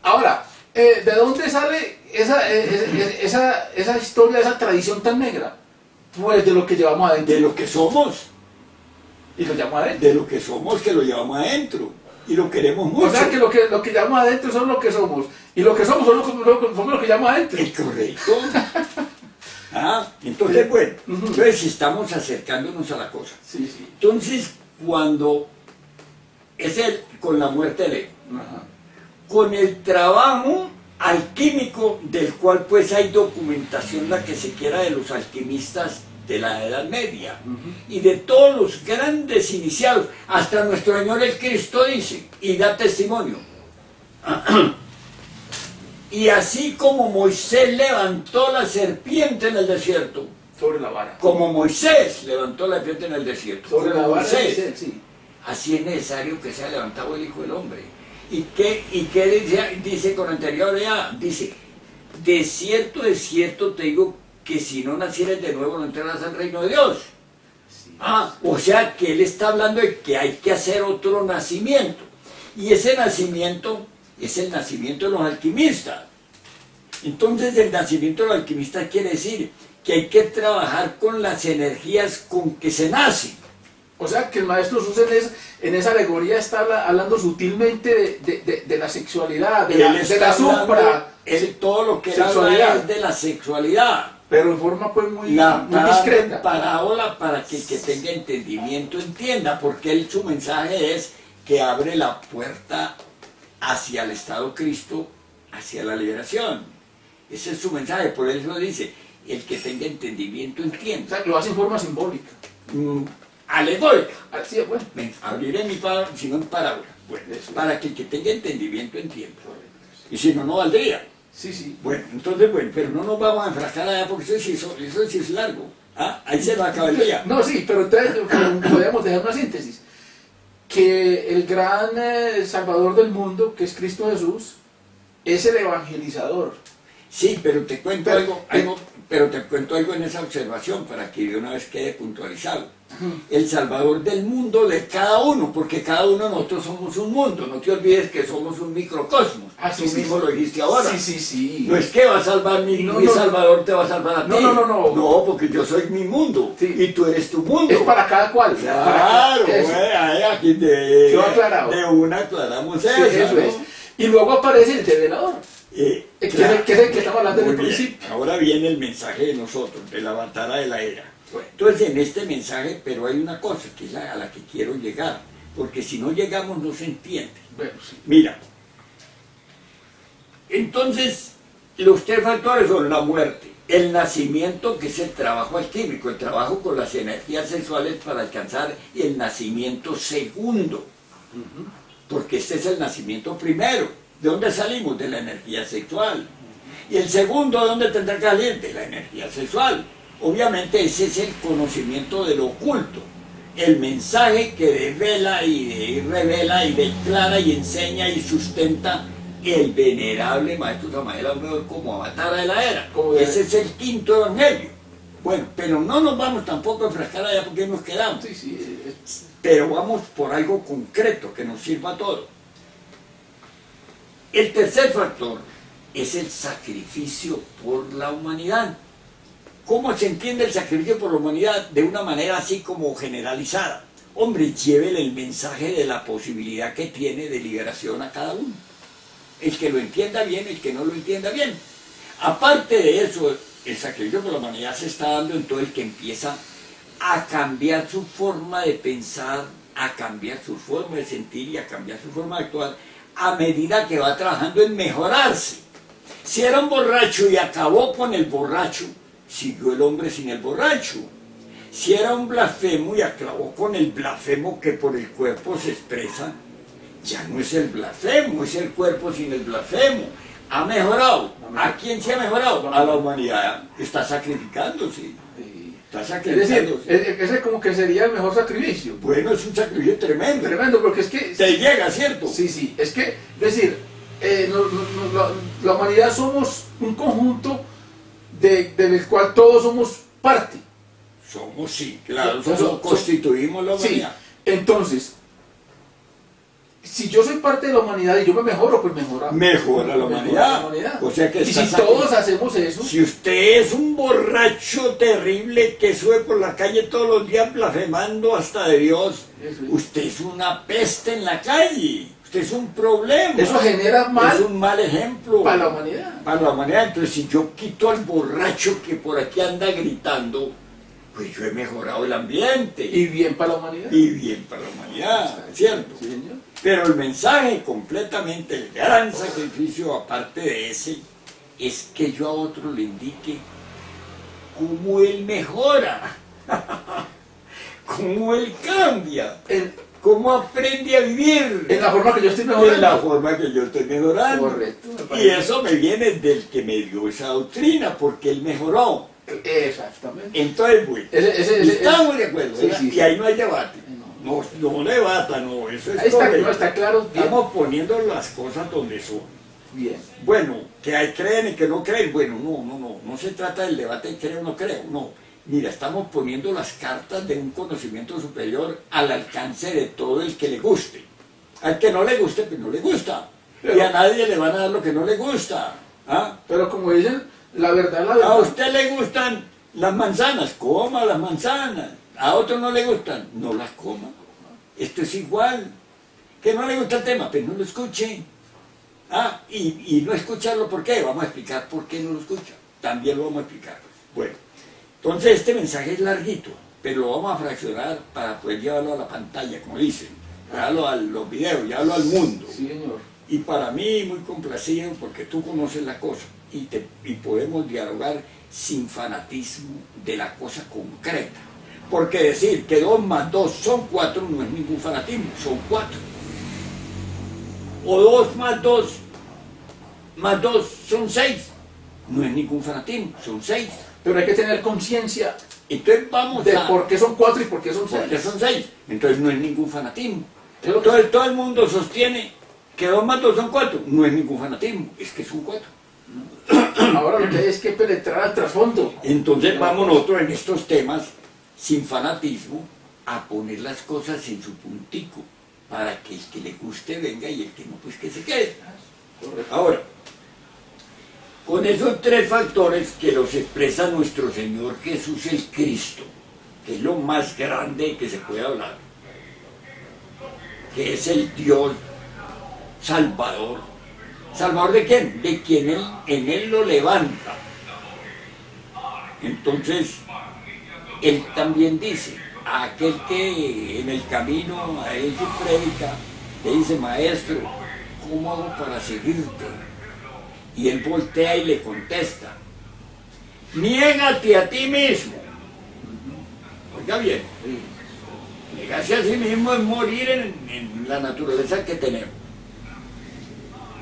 Ahora, ¿de dónde sale esa historia, esa tradición tan negra? Pues de lo que llevamos adentro. De lo que somos. Y lo llevamos adentro. De lo que somos, que lo llevamos adentro. Y lo queremos mucho. O sea que lo que llevamos adentro son lo que somos. Y lo que somos somos lo que llevamos adentro. Es correcto. Entonces, bueno, entonces estamos acercándonos a la cosa. Sí, sí. Entonces, cuando es con la muerte del ego, con el trabajo alquímico, del cual pues hay documentación la que se quiera de los alquimistas de la Edad Media y de todos los grandes iniciados, hasta nuestro Señor el Cristo dice y da testimonio. Y así como Moisés levantó la serpiente en el desierto, sobre la vara, como Moisés levantó la serpiente en el desierto, sobre como la vara, Moisés, sí. así es necesario que sea levantado el Hijo del Hombre. ¿Y qué dice con anterioridad? Dice, de cierto te digo que si no nacieres de nuevo no entrarás al reino de Dios. Sí. O sea que él está hablando de que hay que hacer otro nacimiento. Y ese nacimiento es el nacimiento de los alquimistas. Entonces el nacimiento de los alquimistas quiere decir que hay que trabajar con las energías con que se nace. O sea que el maestro Jesús en esa alegoría está hablando sutilmente de la sexualidad, de la supra. Todo lo que habla es de la sexualidad. Pero en forma pues muy discreta. Parábola para que el que tenga entendimiento entienda, porque su mensaje es que abre la puerta hacia el Estado Cristo, hacia la liberación. Ese es su mensaje, por eso dice, el que tenga entendimiento entienda. O sea, lo hace en forma simbólica. Alegórica. Así es, bueno. Abriré mi palabra, sino en parábola. Bueno, para que el que tenga entendimiento entienda. Y si no, no valdría. Sí, sí. Bueno, entonces, bueno, pero no nos vamos a enfrascar allá porque eso sí es largo. Ahí se va a acabar el día. No, sí, pero entonces podemos dejar una síntesis. Que el gran Salvador del mundo, que es Cristo Jesús, es el evangelizador. Sí, pero te cuento algo en esa observación para que de una vez quede puntualizado. El Salvador del mundo de cada uno, porque cada uno de nosotros somos un mundo. No te olvides que somos un microcosmos. Tú mismo lo dijiste ahora. Sí. No es que va a salvar mi Salvador, te va a salvar a ti. No. No, porque yo soy mi mundo y tú eres tu mundo. Es para cada cual. Claro, aquí de una aclaramos eso. Eso es. Y luego aparece el revelador. Que es el que estamos hablando en el principio. Ahora viene el mensaje de nosotros, de la batalla de la era. Entonces en este mensaje, pero hay una cosa que es a la que quiero llegar, porque si no llegamos no se entiende. Bueno, sí. Mira, entonces los tres factores son la muerte, el nacimiento, que es el trabajo alquímico, el trabajo con las energías sexuales para alcanzar el nacimiento segundo, porque este es el nacimiento primero. ¿De dónde salimos? De la energía sexual. Y el segundo, ¿de dónde tendrá que salir? De la energía sexual. Obviamente ese es el conocimiento de lo oculto, el mensaje que desvela y revela y declara y enseña y sustenta el venerable Maestro Samael Aumeor como avatar de la era. Ese es el quinto evangelio. Bueno, pero no nos vamos tampoco a enfrascar allá porque nos quedamos. Sí, sí, Pero vamos por algo concreto que nos sirva a todos. El tercer factor es el sacrificio por la humanidad. ¿Cómo se entiende el sacrificio por la humanidad? De una manera así como generalizada. Hombre, llévele el mensaje de la posibilidad que tiene de liberación a cada uno. El que lo entienda bien, el que no lo entienda bien. Aparte de eso, el sacrificio por la humanidad se está dando en todo el que empieza a cambiar su forma de pensar, a cambiar su forma de sentir y a cambiar su forma de actuar a medida que va trabajando en mejorarse. Si era un borracho y acabó con el borracho, siguió el hombre sin el borracho. Si era un blasfemo y acabó con el blasfemo que por el cuerpo se expresa, ya no es el blasfemo, es el cuerpo sin el blasfemo. Ha mejorado. ¿A quién se ha mejorado? A la humanidad. Está sacrificándose. Está es sacrificándose. decir, ese como que sería el mejor sacrificio. Bueno, es un sacrificio tremendo. Tremendo, porque es que... Te llega, ¿cierto? Sí, sí, es que, es decir, la humanidad somos un conjunto del cual todos somos parte. Somos, sí, claro, Entonces, constituimos la Sí, humanidad. entonces, si yo soy parte de la humanidad y yo me mejoro, pues Mejora la humanidad. O sea que y si estás todos aquí. hacemos eso, Si usted es un borracho terrible que sube por la calle todos los días blasfemando hasta de Dios, Eso es. usted es una peste en la calle. Usted es un problema. eso genera mal Es un mal ejemplo. para la humanidad. Para la humanidad. Entonces, si yo quito al borracho que por aquí anda gritando, pues yo he mejorado el ambiente. Y bien para la humanidad. Y bien para la humanidad, ¿cierto? Sí, señor. Pero el mensaje completamente, el gran sacrificio aparte de ese, es que yo a otro le indique cómo él mejora, cómo él cambia, cómo aprende a vivir. En la forma que yo estoy En mejorando. la forma que yo estoy mejorando. Correcto, me Y parece. eso me viene del que me dio esa doctrina, porque él mejoró. Exactamente. Entonces, bueno, estamos de acuerdo, sí, ¿verdad? sí, Y sí. ahí no hay debate. No debata, no, eso es Ahí está, correcto. no, está claro. Bien. Estamos poniendo las cosas donde son. Bien. Bueno, que hay creen y que no creen, bueno, no se trata del debate de creo o no creo, no. Mira, estamos poniendo las cartas de un conocimiento superior al alcance de todo el que le guste. Al que no le guste, pues no le gusta. Y a nadie le van a dar lo que no le gusta. ¿Ah? Pero como dicen, la verdad, la A verdad. usted le gustan las manzanas, coma las manzanas. A otro no le gustan, no las coma. Esto es igual. Que no le gusta el tema, pues no lo escuche. Ah, y no escucharlo, ¿por qué? Vamos a explicar por qué no lo escucha. También lo vamos a explicar. Bueno, entonces este mensaje es larguito, pero lo vamos a fraccionar para poder llevarlo a la pantalla, como dicen. Llevarlo a los videos, llevarlo al mundo. Sí, señor. Y para mí muy complacido porque tú conoces la cosa y podemos dialogar sin fanatismo de la cosa concreta. Porque decir que 2 más 2 son 4 no es ningún fanatismo, son 4. O 2 más 2 son 6, no es ningún fanatismo, son 6. Pero hay que tener conciencia Entonces vamos de a... por qué son 4 y por qué son 6. Porque son 6, entonces no es ningún fanatismo. Es lo que- Entonces todo el mundo sostiene que 2 más 2 son 4, no es ningún fanatismo, es que son 4. Ahora lo que hay es que penetrar al trasfondo. Entonces vamos nosotros en estos temas, sin fanatismo, a poner las cosas en su puntico, para que el que le guste venga y el que no, pues que se quede. Correcto. Ahora, con esos 3 factores que los expresa nuestro Señor Jesús el Cristo, que es lo más grande que se puede hablar, que es el Dios Salvador. ¿Salvador de quién? De quien en Él lo levanta. Entonces, Él también dice, a aquel que en el camino a Él se predica, le dice, maestro, ¿cómo hago para seguirte? Y él voltea y le contesta, niégate a ti mismo. Oiga bien, negarse a sí mismo es morir en la naturaleza que tenemos.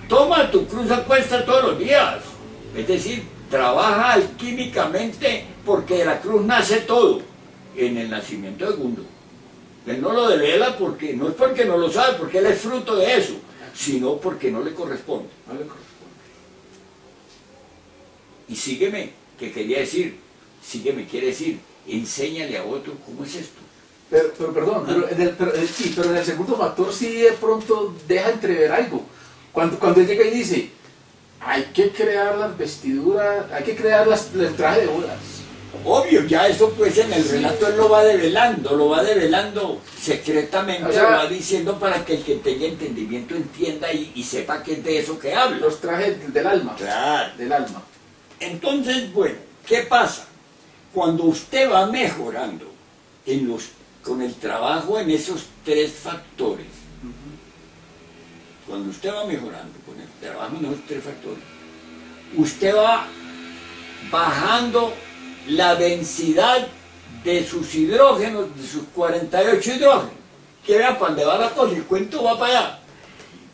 Toma tu cruz a cuesta todos los días, es decir, trabaja alquímicamente porque de la cruz nace todo, en el nacimiento de Gundo. Él no lo devela porque, no es porque no lo sabe, porque él es fruto de eso, sino porque no le corresponde. No le corresponde. Y sígueme, que quería decir, sígueme quiere decir, enséñale a otro cómo es esto. Pero perdón, pero en el segundo factor sí de pronto deja entrever algo. Cuando él llega y dice, hay que crear las vestiduras, hay que crear el traje de bodas. Obvio, ya eso pues en el relato él lo va develando secretamente, o sea, lo va diciendo para que el que tenga entendimiento entienda y sepa que es de eso que habla. Los trajes del alma. Claro. Del alma. Entonces, bueno, ¿qué pasa? Cuando usted va mejorando con el trabajo en esos tres factores, cuando usted va mejorando con el trabajo en esos tres factores, usted va bajando la densidad de sus hidrógenos, de sus 48 hidrógenos. Que vea para dónde va la cosa, el cuento va para allá.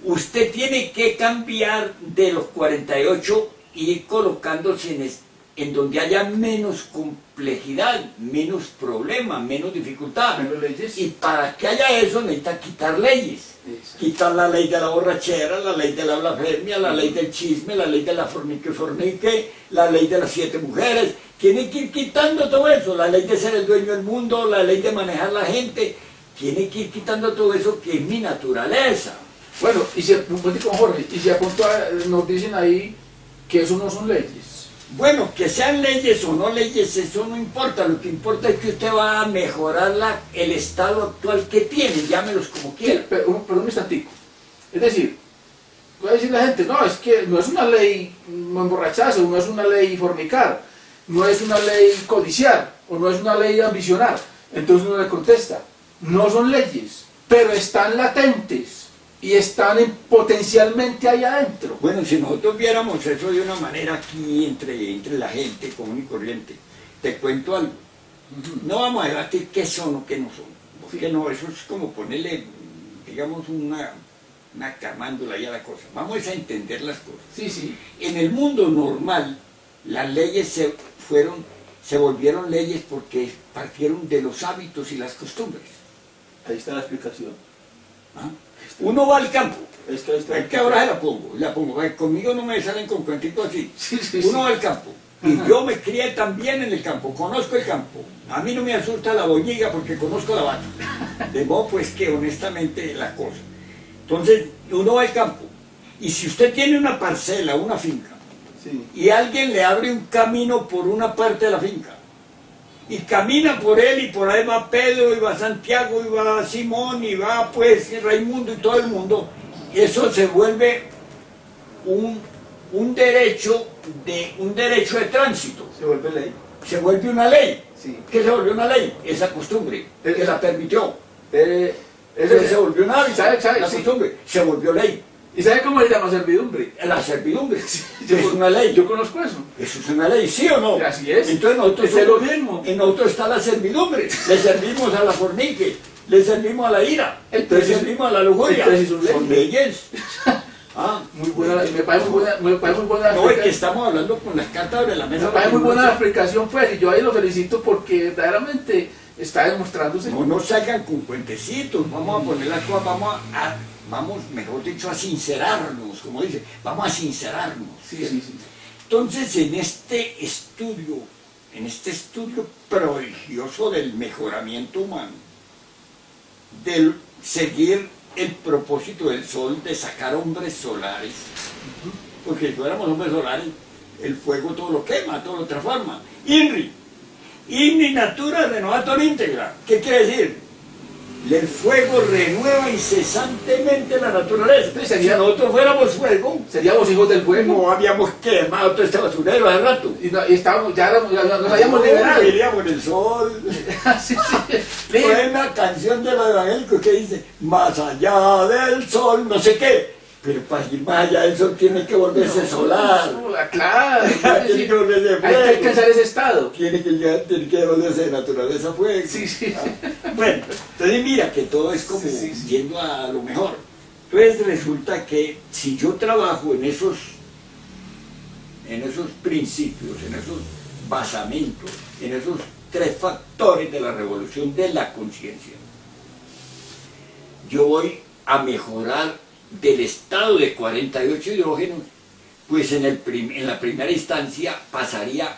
Usted tiene que cambiar de los 48 y ir colocándose en donde haya menos complejidad, menos problema, menos dificultad. Menos leyes. Y para que haya eso necesita quitar leyes. Exacto. Quitar la ley de la borrachera, la ley de la blasfemia, la ley del chisme, la ley de la fornique, la ley de las 7 mujeres. Tiene que ir quitando todo eso, la ley de ser el dueño del mundo, la ley de manejar la gente. Tiene que ir quitando todo eso que es mi naturaleza. Bueno, y si, Jorge, y si a punto nos dicen ahí que eso no son leyes. Bueno, que sean leyes o no leyes, eso no importa. Lo que importa es que usted va a mejorar el estado actual que tiene, llámelos como quiera. Sí, pero un instantico. Es decir, puede decir la gente, no, es que no es una ley emborracharse, no es una ley fornicar, no es una ley codiciar, o no es una ley ambicionar. Entonces uno le contesta, no son leyes, pero están latentes y están potencialmente ahí adentro. Bueno, si nosotros viéramos eso de una manera aquí entre la gente común y corriente, te cuento algo. No vamos a debatir qué son o qué no son, porque no, eso es como ponerle, digamos, una camándula ya a la cosa. Vamos a entender las cosas. Sí, sí. En el mundo normal, las leyes se volvieron leyes porque partieron de los hábitos y las costumbres. Ahí está la explicación. ¿Ah? Uno va al campo. Es que ahora se la pongo. Conmigo no me salen con cuentitos así. Sí, Uno va al campo. Y yo me crié también en el campo, conozco el campo. A mí no me asusta la boñiga porque conozco la vaca. De modo pues que honestamente la cosa. Entonces uno va al campo. Y si usted tiene una parcela, una finca, sí, y alguien le abre un camino por una parte de la finca, y camina por él, y por ahí va Pedro, y va Santiago, y va Simón, y va pues Raimundo y todo el mundo, eso se vuelve un derecho de tránsito. se vuelve ley. Se vuelve una ley. Sí. ¿Qué se volvió una ley? Esa costumbre, que la permitió. Eso Se volvió una hábito, la sí. costumbre, se volvió ley. ¿Y sabe cómo se llama servidumbre? La servidumbre, Yo, es una ley. Yo conozco eso. Eso es una ley, ¿sí o no? Así es. Entonces nosotros Es lo mismo. en nosotros está la servidumbre. Le servimos a la fornique, le servimos a la ira, le servimos a la lujuria. Entonces son Son leyes. Ah, Muy buena, me parece muy buena. No, es que estamos hablando con las cartas sobre la mesa. Me parece muy buena la explicación, pues, y yo ahí lo felicito porque verdaderamente está demostrándose. No salgan con cuentecitos, vamos a poner las cosas, vamos, mejor dicho, a sincerarnos, como dice, vamos a sincerarnos. Sí. Entonces, en este estudio prodigioso del mejoramiento humano, del seguir el propósito del sol, de sacar hombres solares, porque si fuéramos hombres solares, el fuego todo lo quema, todo lo transforma. INRI, natura renovator íntegra. ¿Qué quiere decir? El fuego renueva incesantemente la naturaleza. Entonces, Si nosotros fuéramos fuego, seríamos hijos del fuego. no habíamos quemado todo este basurero hace rato. Y estábamos, ya nos habíamos liberado. Vivíamos en el sol. Sí, sí. Fue una canción de los evangélicos que dice, más allá del sol, no sé qué. Pero para ir más allá del sol tiene que volverse solar. Claro. Tiene que volverse fuego. Hay que alcanzar ese estado. Tiene que volverse de naturaleza fuego. Sí, sí. Bueno, entonces mira que todo es como Sí. yendo a lo mejor. Entonces resulta que si yo trabajo en esos principios, en esos basamentos, en esos 3 factores de la revolución de la conciencia, yo voy a mejorar del estado de 48 hidrógenos, pues en la primera instancia pasaría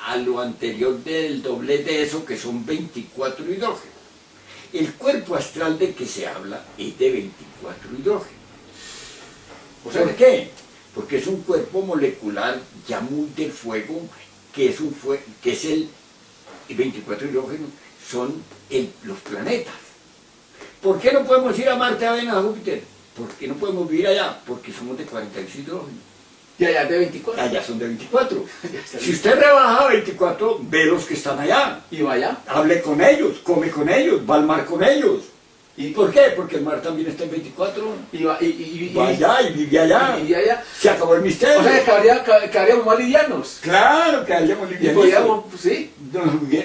a lo anterior del doble de eso, que son 24 hidrógenos. El cuerpo astral de que se habla es de 24 hidrógenos. ¿Por qué? Porque es un cuerpo molecular ya muy del fuego, que es el 24 hidrógenos, son los planetas. ¿Por qué no podemos ir a Marte, a Venus, a Júpiter? ¿Por qué no podemos vivir allá? Porque somos de 48 hidrógenos. Y allá de 24. Allá son de 24. Si usted rebaja a 24, ve los que están allá. Y vaya. Hable con ellos, come con ellos, va al mar con ellos. ¿Y por qué? Porque el mar también está en 24. Va allá y vive allá. Y allá. Se acabó el misterio. O sea, quedaríamos más livianos. Claro, quedaríamos Y livianos. podíamos, sí.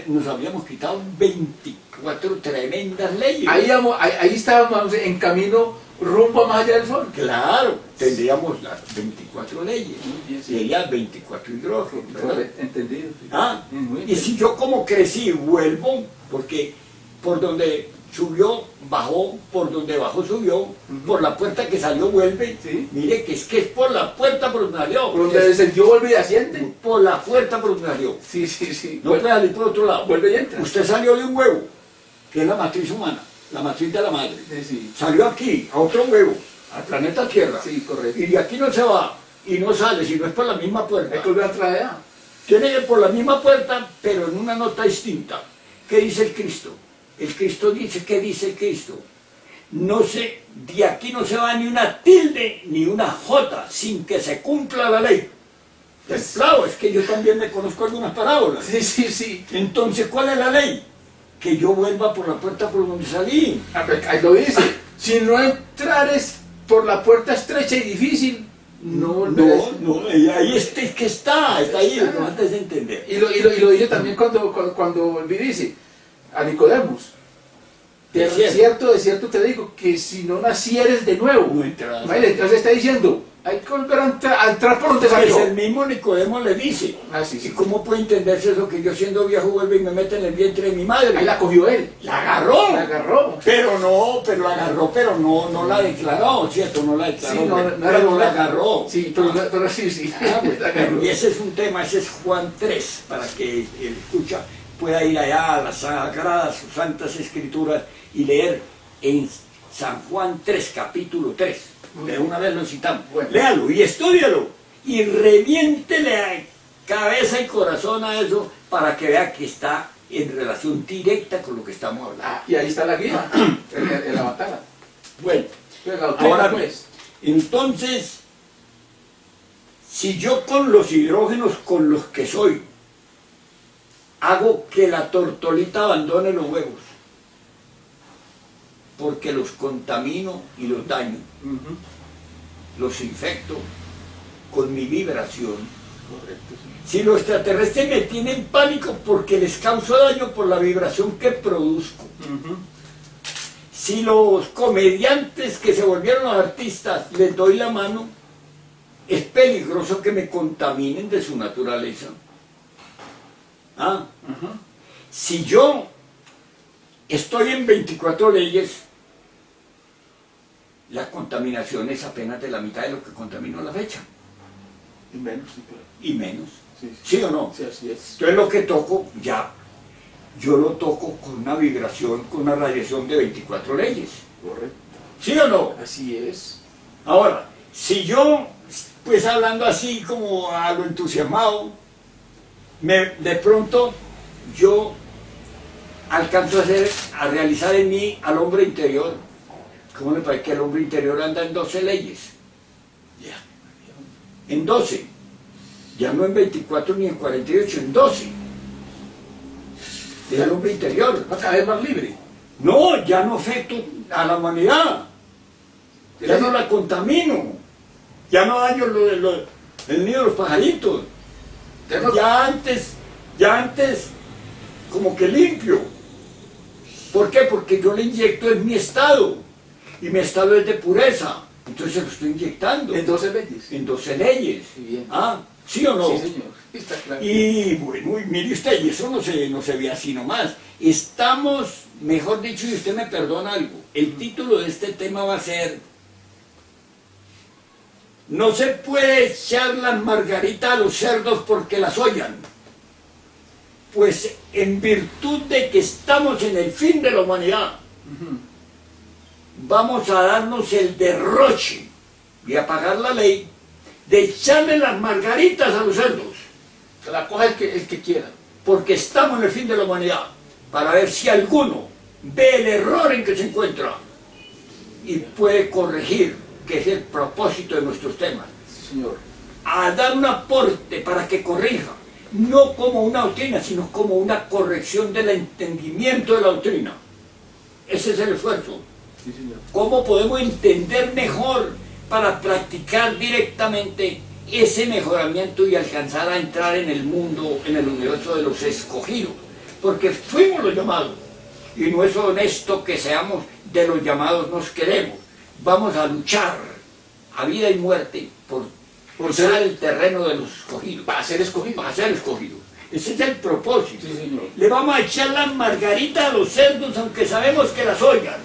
Nos habíamos quitado 24 tremendas leyes. Ahí estábamos en camino rumbo a más allá del sol. Claro, tendríamos las 24 leyes. Bien, sí. Sería 24 hidrógenos. ¿Verdad? Entendido. Sí. Muy y si yo como crecí vuelvo, porque por donde subió, bajó, por donde bajó, subió, por la puerta que salió, vuelve. Sí. Mire que es por la puerta por donde salió. Por donde descendió, vuelve y asciende. Por la puerta por donde salió. Sí, sí, sí. No puede salir por otro lado. Vuelve y entra. Usted salió de un huevo, que es la matriz humana, la matriz de la madre. Sí. Salió aquí, a otro huevo, al planeta Tierra. Sí, correcto. Y de aquí no se va, y no sale, si no es por la misma puerta. Hay que volver a traer allá. Tiene que ir por la misma puerta, pero en una nota distinta. ¿Qué dice el Cristo? El Cristo dice, ¿qué dice el Cristo? No sé, de aquí no se va ni una tilde ni una jota sin que se cumpla la ley. Claro, es que yo también me conozco algunas parábolas. Sí, sí, sí. Entonces, ¿cuál es la ley? Que yo vuelva por la puerta por donde salí. Ahí lo dice. Si no entrares por la puerta estrecha y difícil, no, ahí es que está ahí, lo que antes de entender. Y lo dice también cuando dice a Nicodemos, de cierto te digo que si no nacieres de nuevo, No entrarás. entonces está diciendo, hay que volver a entrar por donde Pues salió. el mismo Nicodemo le dice, Sí, sí. ¿y cómo puede entenderse eso que yo siendo viejo vuelve y me mete en el vientre de mi madre? Ahí la cogió él. La agarró. La agarró. Pero la agarró, pero no la declaró, ¿cierto? No la declaró, Sí, pero la agarró. Sí, pero sí. Pues, La agarró. y ese es un tema, ese es Juan 3, para que el escucha pueda ir allá a las sagradas, sus santas escrituras y leer en San Juan 3, capítulo 3. De una vez lo citamos. Bueno. Léalo y estúdialo y reviéntele a cabeza y corazón a eso para que vea que está en relación directa con lo que estamos hablando. Y ahí está la guía, en la batalla. Bueno, La ahora pues. pues, entonces, si yo con los hidrógenos con los que soy, hago que la tortolita abandone los huevos, porque los contamino y los daño, los infecto con mi vibración. Correcto, sí. Si los extraterrestres me tienen pánico porque les causo daño por la vibración que produzco. Si los comediantes que se volvieron artistas les doy la mano, es peligroso que me contaminen de su naturaleza. Si yo estoy en 24 leyes, la contaminación es apenas de la mitad de lo que contaminó a la fecha. Y menos, sí, claro. Y menos. Sí, ¿Sí o no? Sí, así es. Entonces lo que toco, ya, yo lo toco con una vibración, con una radiación de 24 leyes. Correcto. ¿Sí o no? Así es. Ahora, si yo, pues hablando así como a lo entusiasmado, de pronto yo alcanzo a realizar en mí al hombre interior. ¿Cómo le parece que el hombre interior anda en 12 leyes? Ya. En 12. Ya no en 24 ni en 48, en 12. Es el hombre interior. Va a cada vez más libre. No, ya no afecto a la humanidad. Ya no la contamino. Ya no daño el nido de los pajaritos. Ya antes, como que limpio. ¿Por qué? Porque yo le inyecto en mi estado. Y mi estado es de pureza. Entonces se lo estoy inyectando. En 12 leyes. En 12 leyes. Sí, bien. ¿Ah? ¿Sí o no? Sí, señor. Está claro. Y bueno, y mire usted, y eso no se ve así nomás. Estamos, mejor dicho, y usted me perdona algo, el título de este tema va a ser: no se puede echar las margaritas a los cerdos porque las hollan. Pues en virtud de que estamos en el fin de la humanidad, vamos a darnos el derroche y apagar la ley de echarle las margaritas a los cerdos. Que la coja el que quiera. Porque estamos en el fin de la humanidad, para ver si alguno ve el error en que se encuentra y puede corregir, que es el propósito de nuestros temas. Sí, señor. A dar un aporte para que corrija, no como una doctrina, sino como una corrección del entendimiento de la doctrina. Ese es el esfuerzo. Sí, señor. ¿Cómo podemos entender mejor para practicar directamente ese mejoramiento y alcanzar a entrar en el mundo, en el universo de los escogidos? Porque fuimos los llamados, y no es honesto que seamos de los llamados, nos queremos. Vamos a luchar a vida y muerte por ser el terreno de los escogidos. Para ser escogido. Para ser escogidos. Ese es el propósito. Sí, señor. Le vamos a echar las margaritas a los cerdos, aunque sabemos que las oigan.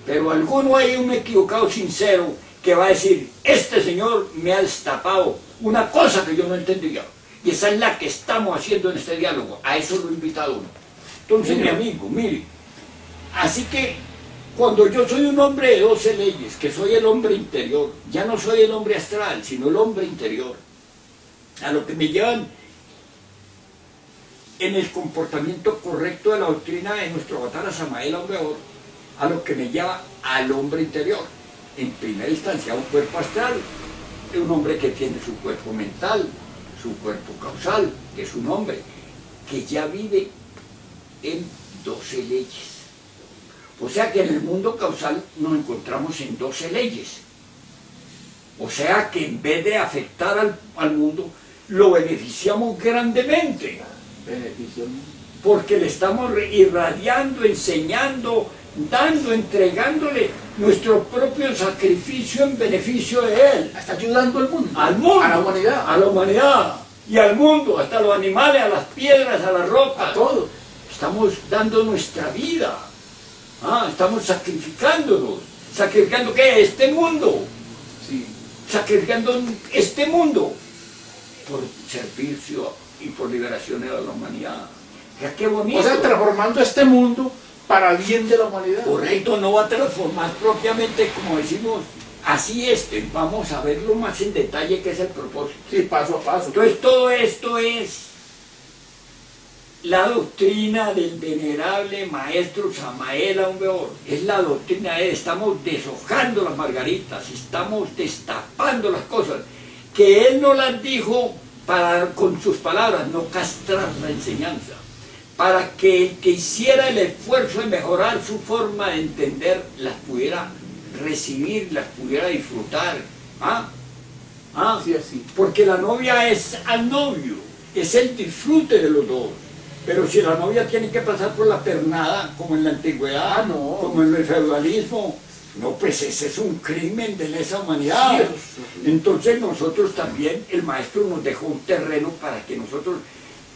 Pero alguno hay, un equivocado sincero, que va a decir: este señor me ha destapado una cosa que yo no entendía. Y esa es la que estamos haciendo en este diálogo. A eso lo he invitado uno. Entonces, mi amigo, mire, así que cuando yo soy un hombre de 12 leyes, que soy el hombre interior, ya no soy el hombre astral, sino el hombre interior, a lo que me llevan en el comportamiento correcto de la doctrina de nuestro avatar Samael Aumeor, a lo que me lleva al hombre interior. En primera instancia, un cuerpo astral, un hombre que tiene su cuerpo mental, su cuerpo causal, que es un hombre que ya vive en 12 leyes. O sea que en el mundo causal nos encontramos en 12 leyes. O sea que en vez de afectar al mundo, lo beneficiamos grandemente. Beneficio. Porque le estamos irradiando, enseñando, dando, entregándole nuestro propio sacrificio en beneficio de él. Está ayudando al mundo. Al mundo. A la humanidad. A la humanidad. Y al mundo, hasta a los animales, a las piedras, a las rocas. A todo. Estamos dando nuestra vida. Estamos sacrificándonos. ¿Sacrificando qué? Este mundo. Sí. Sacrificando este mundo por servicio y por liberación de la humanidad. Ya qué bonito. O sea, transformando este mundo para bien de la humanidad. Correcto, no va a transformar propiamente, como decimos, así vamos a verlo más en detalle, que es el propósito. Sí, paso a paso. Entonces todo esto es la doctrina del venerable maestro Samael Aumeor. Es la doctrina de él. Estamos deshojando las margaritas, estamos destapando las cosas, que él no las dijo con sus palabras, no castrar la enseñanza, para que el que hiciera el esfuerzo de mejorar su forma de entender, las pudiera recibir, las pudiera disfrutar. Sí, así. Porque la novia es al novio, es el disfrute de los dos. Pero si la novia tiene que pasar por la pernada, como en la antigüedad, no. como en el feudalismo, no, pues ese es un crimen de lesa humanidad. Sí. Entonces nosotros también, el maestro nos dejó un terreno para que nosotros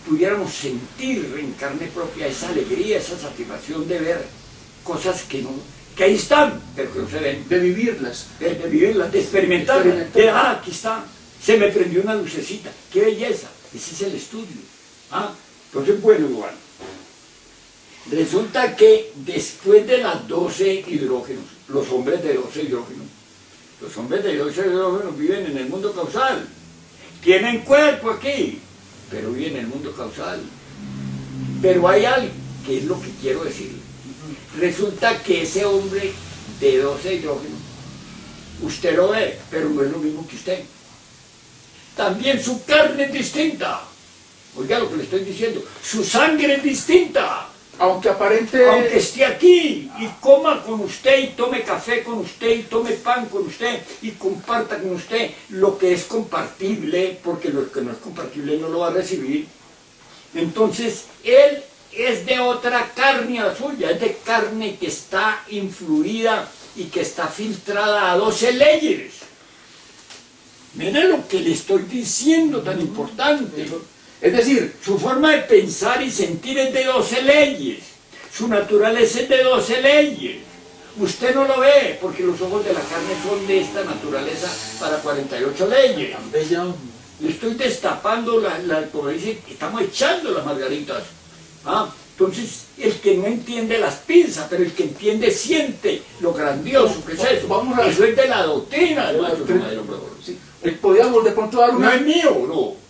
pudiéramos sentir en carne propia esa alegría, esa satisfacción de ver cosas que ahí están, pero que no se ven. De vivirlas. De vivirlas, de experimentarlas. Aquí está, se me prendió una lucecita, qué belleza, ese es el estudio. Entonces, bueno, igual. Resulta que después de las 12 hidrógenos, los hombres de 12 hidrógenos, viven en el mundo causal. Tienen cuerpo aquí, pero viven en el mundo causal. Pero hay algo ¿qué es lo que quiero decir? Resulta que ese hombre de 12 hidrógenos, usted lo ve, pero no es lo mismo que usted. También su carne es distinta. Oiga lo que le estoy diciendo, su sangre es distinta. Aunque Aunque esté aquí y coma con usted y tome café con usted y tome pan con usted y comparta con usted lo que es compartible, porque lo que no es compartible no lo va a recibir. Entonces, él es de otra carne a la suya, es de carne que está influida y que está filtrada a 12 leyes. Mire lo que le estoy diciendo tan importante. Es decir, Su forma de pensar y sentir es de 12 leyes. Su naturaleza es de 12 leyes. Usted no lo ve porque los ojos de la carne son de esta naturaleza para 48 leyes. tan bella, Le estoy destapando, como dice, estamos echando las margaritas. Entonces, el que no entiende las pinza, pero el que entiende siente lo grandioso que es eso. Eso es de la doctrina del maestro Samael Obrador. sí. Podríamos de pronto dar No una... es mío, no.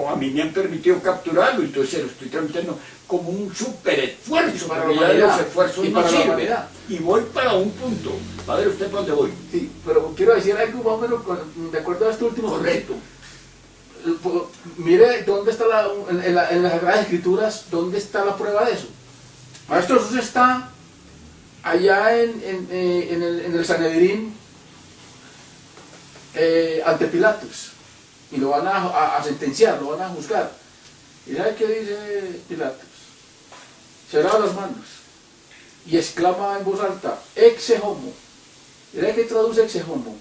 A mí me han permitido capturarlo, entonces se lo estoy tramitando como un super esfuerzo, para porque la ya de los humanidad, esfuerzos y no para la sirven. humanidad. Y voy para un punto. Va a ver usted para dónde voy. Sí, pero quiero decir algo más o menos de acuerdo a este último Correcto. concepto. Mire dónde está en las Sagradas Escrituras, dónde está la prueba de eso. Maestro Jesús está allá en el Sanedrín ante Pilatos y lo van a sentenciar, lo van a juzgar. ¿Y sabe qué dice Pilatos? Se lava las manos y exclama en voz alta, exe homo. ¿Y sabe qué traduce exe homo?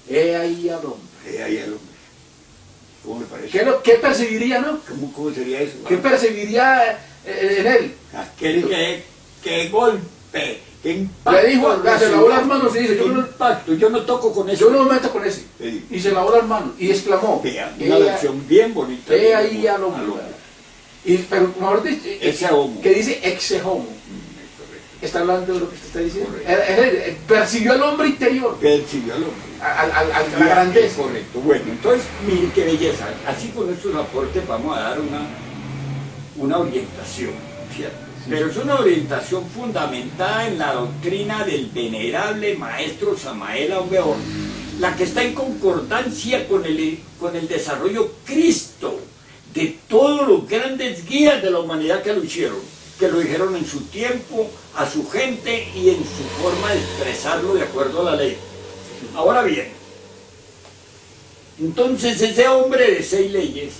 He ahí al hombre. Ahí el hombre. ¿Cómo me parece? ¿Qué perseguiría, no? ¿Cómo sería eso? ¿Qué perseguiría en él? Aquel que golpe, que impacto. Le dijo, se lavó las manos y dice, yo no toco con eso. yo no me meto con ese. Sí. Y se lavó las manos y exclamó, Vea, una versión bien bonita. he ahí al hombre. Pero mejor dicho, Ese homo. que dice exe homo. Correcto. Está hablando de lo que usted está diciendo. Correcto. Persiguió al hombre interior, Persiguió al hombre. a la grandeza. Correcto. Bueno, entonces, mire qué belleza. Así con estos aportes vamos a dar una orientación, ¿cierto? Sí. Pero es una orientación fundamentada en la doctrina del venerable maestro Samael Aumbeor, la que está en concordancia con el desarrollo Cristo de todos los grandes guías de la humanidad que lo hicieron, que lo dijeron en su tiempo, a su gente y en su forma de expresarlo de acuerdo a la ley. Ahora bien, entonces ese hombre de 6 leyes,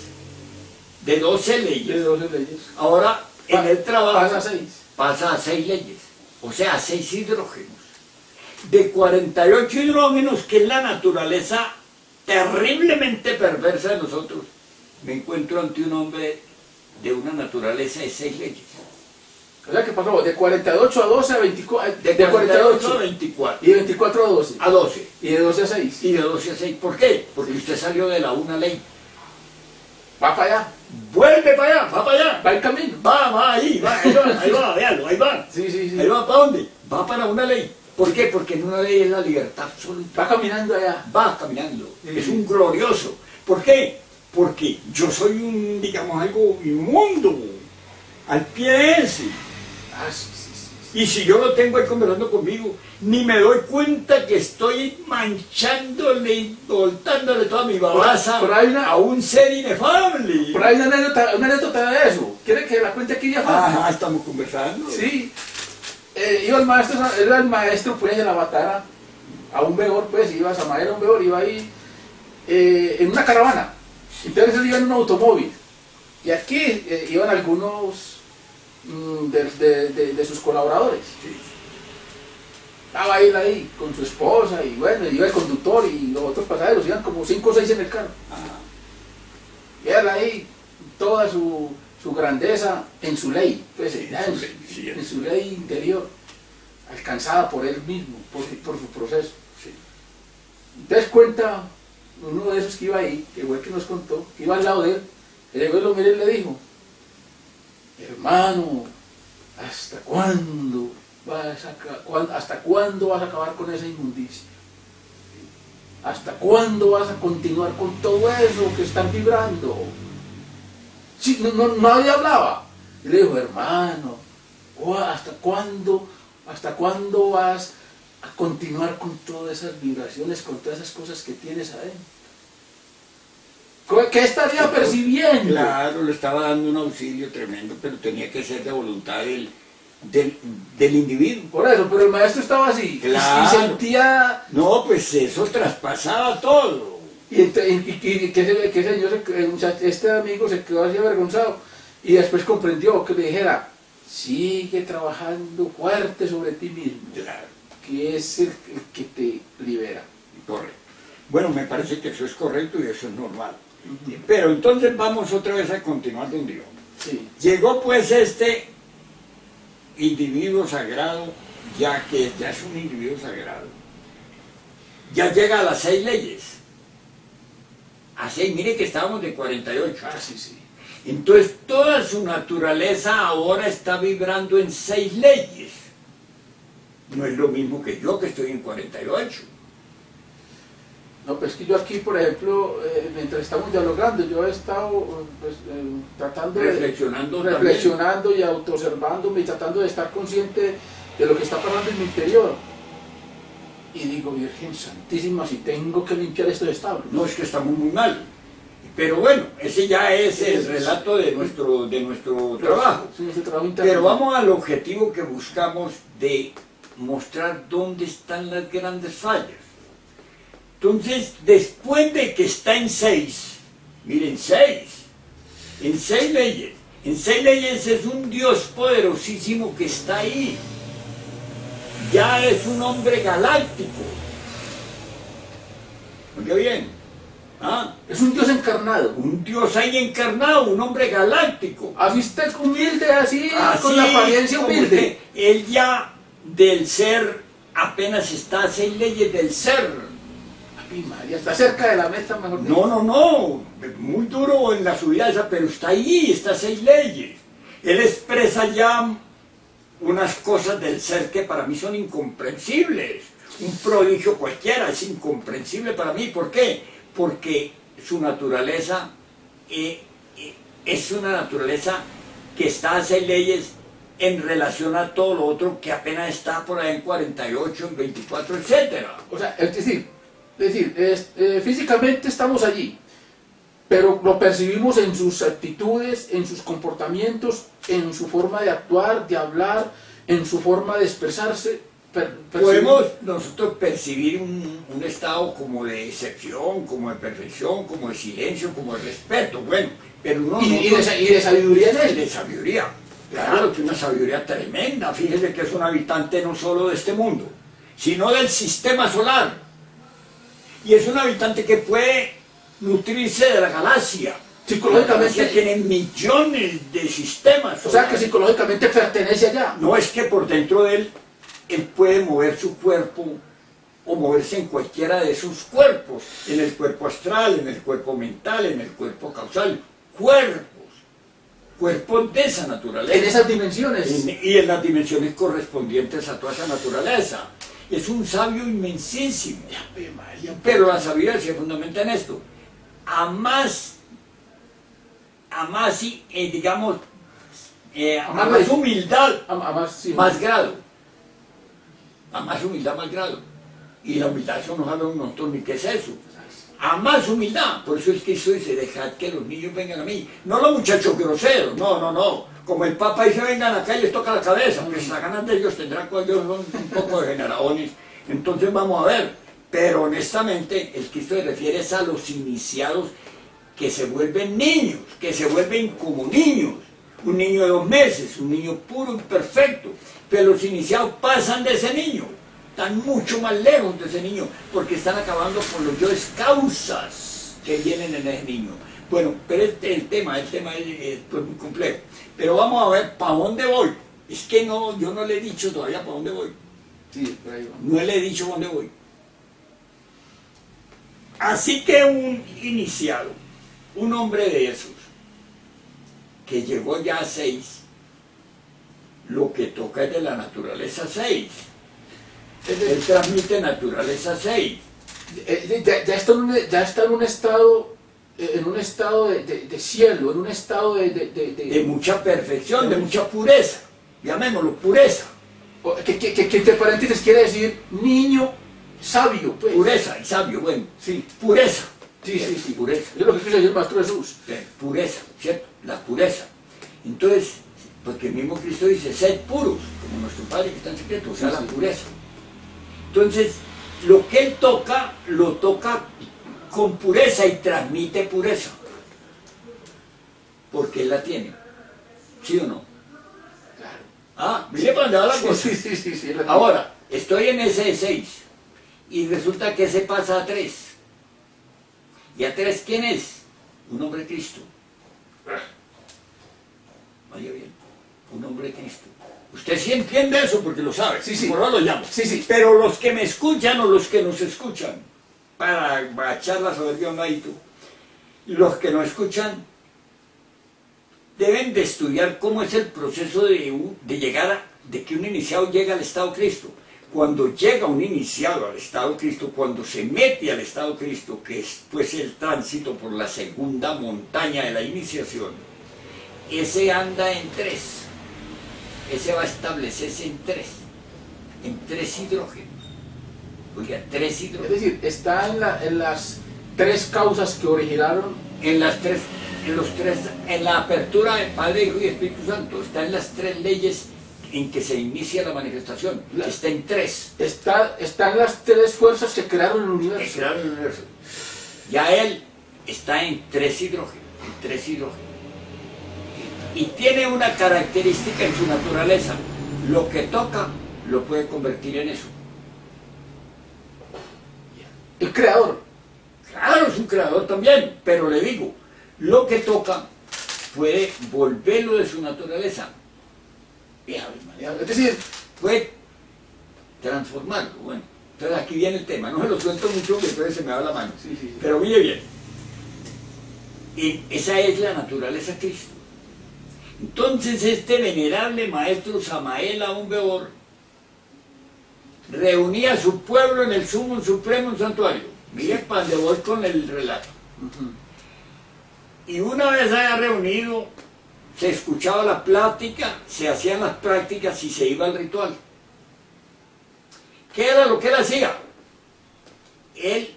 de 12 leyes, De 12 leyes. ahora en el trabajo Pasa a 6. pasa a 6 leyes, o sea, a 6 hidrógenos. De 48 hidrógenos, que es la naturaleza terriblemente perversa de nosotros, me encuentro ante un hombre de una naturaleza de 6 leyes. O sea que pasó de 48 a 12 a 24. De 48 a 24. Y de 24 a 12. A 12. Y de 12 a 6. Y de 12 a 6. ¿Por qué? Porque usted salió de la una ley. Va para allá. Vuelve para allá, va para allá. Va en camino. Va, ahí va, véalo, ahí va. Sí. Ahí va, ¿para dónde? Va para una ley. ¿Por qué? Porque en una ley es la libertad absoluta. Va caminando allá. Va caminando. Sí. Es un glorioso. ¿Por qué? Porque yo soy digamos, algo inmundo al pie de ese. Sí. Y si yo lo tengo ahí conversando conmigo, ni me doy cuenta que estoy manchándole, voltándole toda mi babaza a un ser inefable. Por ahí una anécdota de eso. ¿Quiere que la cuente aquí ya? Ajá, estamos conversando. Sí. Iba el maestro pues de la Batara a un veor, pues iba Samael a un veor, iba ahí en una caravana. Entonces él iba en un automóvil. Y aquí iban algunos de sus colaboradores. Sí. Estaba él ahí con su esposa y bueno, iba el conductor y los otros pasajeros, iban como 5 o 6 en el carro. Ajá. Y él ahí, toda su grandeza en su ley, pues, Sí, ya en su ley interior, alcanzada por él mismo, por su proceso. Sí. Entonces cuenta uno de esos que iba ahí, que fue el que nos contó, que iba al lado de él, y llegó y lo miró y le dijo, hermano, ¿hasta cuándo vas a acabar con esa inmundicia? ¿Hasta cuándo vas a continuar con todo eso que están vibrando? Sí, nadie hablaba. Y le dijo, hermano, ¿Hasta cuándo vas a continuar con todas esas vibraciones, con todas esas cosas que tienes adentro? ¿Qué estaría percibiendo? Claro, le estaba dando un auxilio tremendo, pero tenía que ser de voluntad del individuo. Por eso, pero el maestro estaba así, Claro. y sentía... No, pues eso traspasaba todo. Y que señor, este amigo se quedó así avergonzado, y después comprendió que le dijera, sigue trabajando fuerte sobre ti mismo, Claro, que es el que te libera. correcto. Bueno, me parece que eso es correcto y eso es normal. Pero entonces vamos otra vez a continuar donde yo. Sí. Llegó pues este individuo sagrado, ya que ya es un individuo sagrado, ya llega a las 6 leyes. A 6, mire que estábamos de 48. Ah, sí, sí. Entonces toda su naturaleza ahora está vibrando en 6 leyes. No es lo mismo que yo que estoy en 48. No, pues que yo aquí, por ejemplo, mientras estamos dialogando, yo he estado pues, tratando reflexionando y autoobservándome y tratando de estar consciente de lo que está pasando en mi interior. Y digo, Virgen Santísima, si tengo que limpiar estos establos. No, es que estamos muy mal. Pero bueno, ese ya es el relato de nuestro trabajo. Sí, ese trabajo interno. Pero vamos al objetivo que buscamos de mostrar dónde están las grandes fallas. Entonces, después de que está en 6, miren, 6, en 6 leyes, en 6 leyes es un Dios poderosísimo que está ahí. Ya es un hombre galáctico. Oiga bien, ¿ah? Es un Dios encarnado. Un Dios ahí encarnado, un hombre galáctico. Así está humilde, así con la apariencia como humilde. que él ya del ser apenas está a 6 leyes del ser. Ay, María, está cerca de la meta, mejor dicho. No, muy duro en la subida esa, pero está ahí, está a 6 leyes. Él expresa ya unas cosas del ser que para mí son incomprensibles. Un prodigio cualquiera es incomprensible para mí. ¿Por qué? Porque su naturaleza es una naturaleza que está a 6 leyes en relación a todo lo otro que apenas está por ahí en 48, en 24, etc. O sea, es decir, físicamente estamos allí, pero lo percibimos en sus actitudes, en sus comportamientos, en su forma de actuar, de hablar, en su forma de expresarse. Podemos nosotros percibir un estado como de excepción, como de perfección, como de silencio, como de respeto, bueno, pero no... Y de sabiduría en él. De sabiduría, claro, que una sabiduría tremenda. Fíjese que es un habitante no solo de este mundo, sino del sistema solar. Y es un habitante que puede nutrirse de la galaxia. Psicológicamente tiene millones de sistemas. O sea que psicológicamente pertenece allá. No, es que por dentro de él puede mover su cuerpo o moverse en cualquiera de sus cuerpos, en el cuerpo astral, en el cuerpo mental, en el cuerpo causal, cuerpos de esa naturaleza. En esas dimensiones. Y en las dimensiones correspondientes a toda esa naturaleza. Es un sabio inmensísimo. Pero la sabiduría se fundamenta en esto. A más digamos, a más humildad, más grado. A más humildad, más grado. Y la humildad, eso nos habla un montón, ni qué es eso. A más humildad. Por eso es que eso dice, dejad que los niños vengan a mí. No los muchachos groseros, no. Como el Papa dice, vengan acá y les toca la cabeza. Pues las ganas de ellos tendrán con ellos un poco de generadones. Entonces vamos a ver. Pero honestamente, el Cristo se refiere es a los iniciados que se vuelven niños, que se vuelven como niños. Un niño de 2 meses, un niño puro y perfecto. Pero los iniciados pasan de ese niño. Están mucho más lejos de ese niño, porque están acabando con los yoes causas que vienen en ese niño. Bueno, pero el tema es pues, muy complejo. Pero vamos a ver para dónde voy. Es que no, yo no le he dicho todavía para dónde voy. Sí, por ahí va. No le he dicho dónde voy. Así que un iniciado, un hombre de esos, que llegó ya a 6, lo que toca es de la naturaleza 6. Él transmite naturaleza 6. Ya está en un estado de cielo, en un estado De mucha perfección, de mucha pureza. llamémoslo pureza. Que entre paréntesis quiere decir niño sabio, pues. Pureza y sabio, bueno, Sí, pureza. sí. Pureza. Es lo que quiso decir el Maestro Jesús. Pureza, ¿cierto? La pureza. Entonces, porque el mismo Cristo dice, sed puros, como nuestro Padre que está en secreto, o sea, Sí, la sí. pureza. Entonces, lo que Él toca, lo toca con pureza y transmite pureza. Porque Él la tiene. ¿Sí o no? Claro. Ah, mire para dónde va la cosa. Sí. Ahora, estoy en ese de 6 y resulta que ese pasa a 3. ¿Y a 3 quién es? Un hombre de Cristo. Vaya bien, un hombre de Cristo. Usted sí entiende eso porque lo sabe, Sí. por ahora lo llamo. Sí. Pero los que me escuchan o los que nos escuchan, para echar la soberbia a un ladito, los que nos escuchan deben de estudiar cómo es el proceso de llegar de que un iniciado llega al estado de Cristo. Cuando llega un iniciado al estado de Cristo, cuando se mete al estado de Cristo, que es pues el tránsito por la segunda montaña de la iniciación, ese anda en 3. Ese va a establecerse en 3 hidrógenos. Oiga, 3 Es hidrógenos. decir, está en las 3 causas que originaron. En la apertura de Padre, Hijo y Espíritu Santo, está en las 3 leyes en que se inicia la manifestación. Está en 3. Están las 3 fuerzas que crearon el Que universo. crearon el universo. Ya él está en 3 hidrógenos. Y tiene una característica en su naturaleza. Lo que toca lo puede convertir en eso. El creador. Claro, es un creador también, pero le digo, lo que toca puede volverlo de su naturaleza. Y Ave María, Es decir, puede transformarlo. Bueno, entonces aquí viene el tema. No me lo suelto mucho porque entonces se me va la mano. Sí. Pero mire bien. Y esa es la naturaleza de Cristo. Entonces este venerable maestro Samael Aún Weor reunía a su pueblo en el sumo supremo santuario. Mire para dónde voy con el relato. Y una vez haya reunido, se escuchaba la plática, se hacían las prácticas y se iba al ritual. ¿Qué era lo que él hacía? Él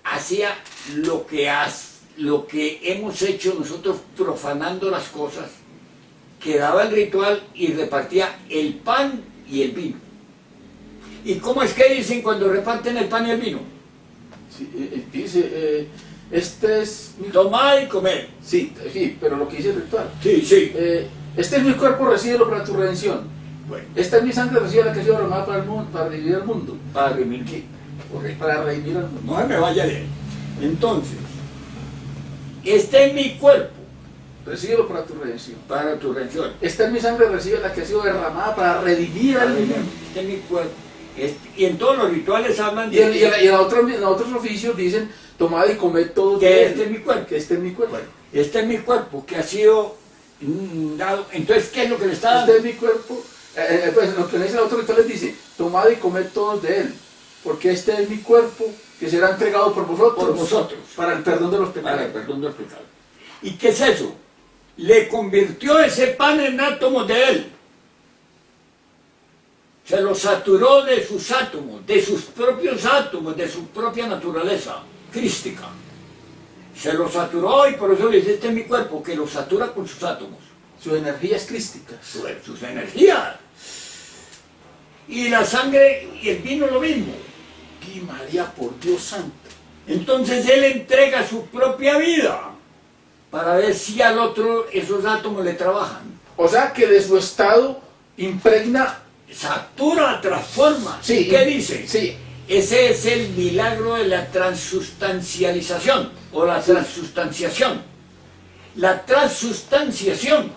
hacía lo que hemos hecho nosotros profanando las cosas, que daba el ritual y repartía el pan y el vino. ¿Y cómo es que dicen cuando reparten el pan y el vino? Sí, dice, este es mi... Tomad y comed. Sí, pero lo que dice el ritual. Sí. Este es mi cuerpo, recíbelo para tu redención. Bueno, Esta es mi sangre, recibe la que ha sido derramada para el mundo, para redimir al mundo. para redimir. Correcto. Para redimir al mundo. No se me vaya de él. Entonces, este es mi cuerpo Recíbelo para tu redención. para tu redención. Esta es mi sangre, recibe la que ha sido derramada para redimir al mundo. Este es mi cuerpo. Y en todos los rituales hablan Y en otros oficios dicen, tomad y comed todos que de este es él. mi cuerpo. Que este es mi cuerpo. Bueno, este es mi cuerpo que ha sido dado. Entonces, ¿qué es lo que le está dando? Este es mi cuerpo. Pues lo que dice el otro ritual les dice, tomad y comed todos de él. Porque este es mi cuerpo que será entregado por vosotros. Para el perdón de los Para pecados. el perdón del pecado. ¿Y qué es eso? Le convirtió ese pan en átomos de él. Se lo saturó de sus átomos, de sus propios átomos, de su propia naturaleza crística. Se lo saturó y por eso le dice, este es mi cuerpo, que lo satura con sus átomos. Sus energías crísticas. Sus energías. Y la sangre y el vino lo mismo. Y María, por Dios santo. Entonces él entrega su propia vida para ver si al otro esos átomos le trabajan. O sea que de su estado impregna. Satura, transforma. Sí. ¿Qué dice? Sí. Ese es el milagro de la transustancialización o la transustanciación. La transustanciación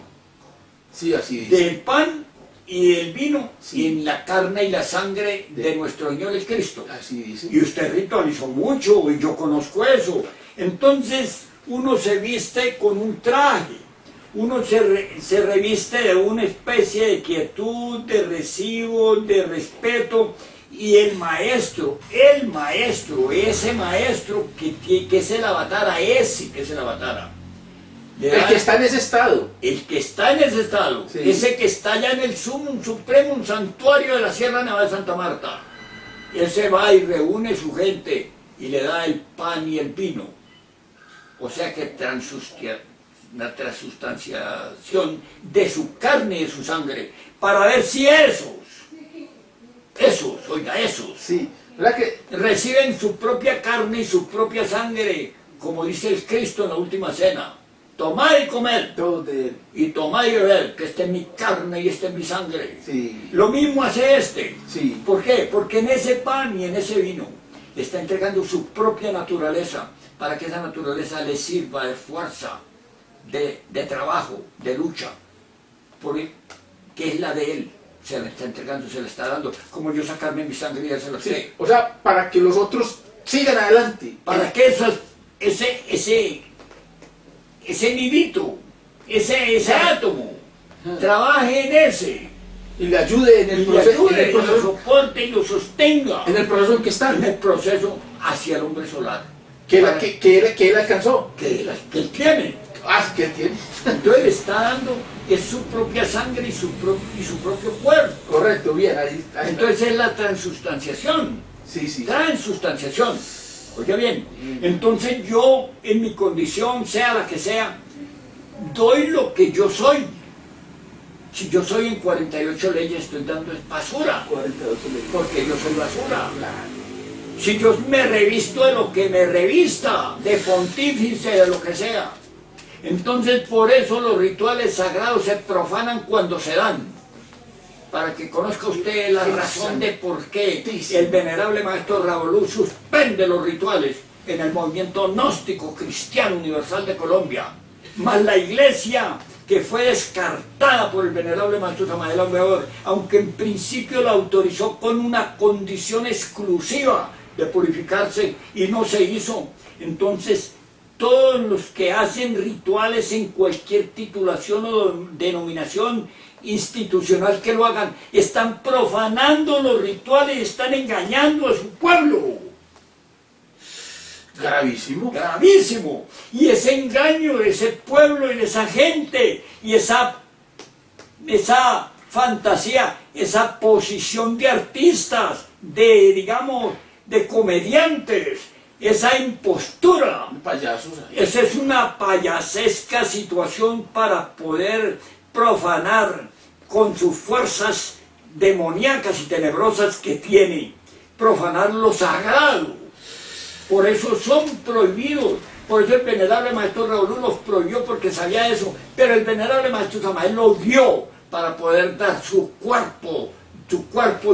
Sí, así dice. del pan y del vino Sí. en la carne y la sangre de nuestro Señor el Cristo. Así dice. Y usted ritualizó mucho y yo conozco eso. Entonces uno se viste con un traje, uno se reviste de una especie de quietud, de recibo, de respeto. Y el maestro, ese maestro que es el avatara, ese que es el avatara, El que está en ese estado. El que está en ese estado, Sí. ese que está allá en el sumum supremo santuario de la Sierra Nevada de Santa Marta. Ese va y reúne su gente y le da el pan y el vino. O sea que una transustanciación de su carne y de su sangre, para ver si esos, Sí. ¿Verdad que reciben su propia carne y su propia sangre, como dice el Cristo en la última cena. Tomad y comed, todos de él? y tomad y bebed, que esta es mi carne y esta es mi sangre. Sí. Lo mismo hace este. Sí. ¿Por qué? Porque en ese pan y en ese vino está entregando su propia naturaleza, para que esa naturaleza le sirva de fuerza, de trabajo, de lucha, que es la de él. Se la está entregando, se la está dando, como yo sacarme mi sangre y ya se la Sí. sé. O sea, para que los otros sigan adelante. Para que ese nidito, ese átomo, trabaje en ese, Y le ayude en el y le proceso. ayude, y lo soporte y lo sostenga En el proceso en que en están. el proceso hacia el hombre solar. Que él alcanzó. Que él tiene. Que él tiene. Entonces le está dando, es su propia sangre y su propio cuerpo. Correcto, bien. Ahí. Entonces es la transustanciación. Sí, sí. Transustanciación. Oye bien, entonces yo en mi condición, sea la que sea, doy lo que yo soy. Si yo soy en 48 leyes, estoy dando es basura, 42 leyes. porque yo soy basura. Claro. Si yo me revisto de lo que me revista, de pontífice, de lo que sea. Entonces por eso los rituales sagrados se profanan cuando se dan. Para que conozca usted la razón de por qué el venerable maestro Ravolú suspende los rituales en el movimiento gnóstico cristiano universal de Colombia. Más la iglesia, que fue descartada por el venerable maestro Samael Aumeor, aunque en principio la autorizó con una condición exclusiva de purificarse y no se hizo. Entonces todos los que hacen rituales en cualquier titulación o denominación institucional que lo hagan, están profanando los rituales, están engañando a su pueblo. Gravísimo. Gravísimo. Y ese engaño de ese pueblo y de esa gente, y esa fantasía, esa posición de artistas, digamos, de comediantes, esa impostura, Payasos. esa es una payasesca situación para poder profanar con sus fuerzas demoníacas y tenebrosas que tiene, profanar lo sagrado. Por eso son prohibidos. Por eso el venerable maestro Ravolú los prohibió, porque sabía eso, pero el venerable maestro Samael lo dio para poder dar su cuerpo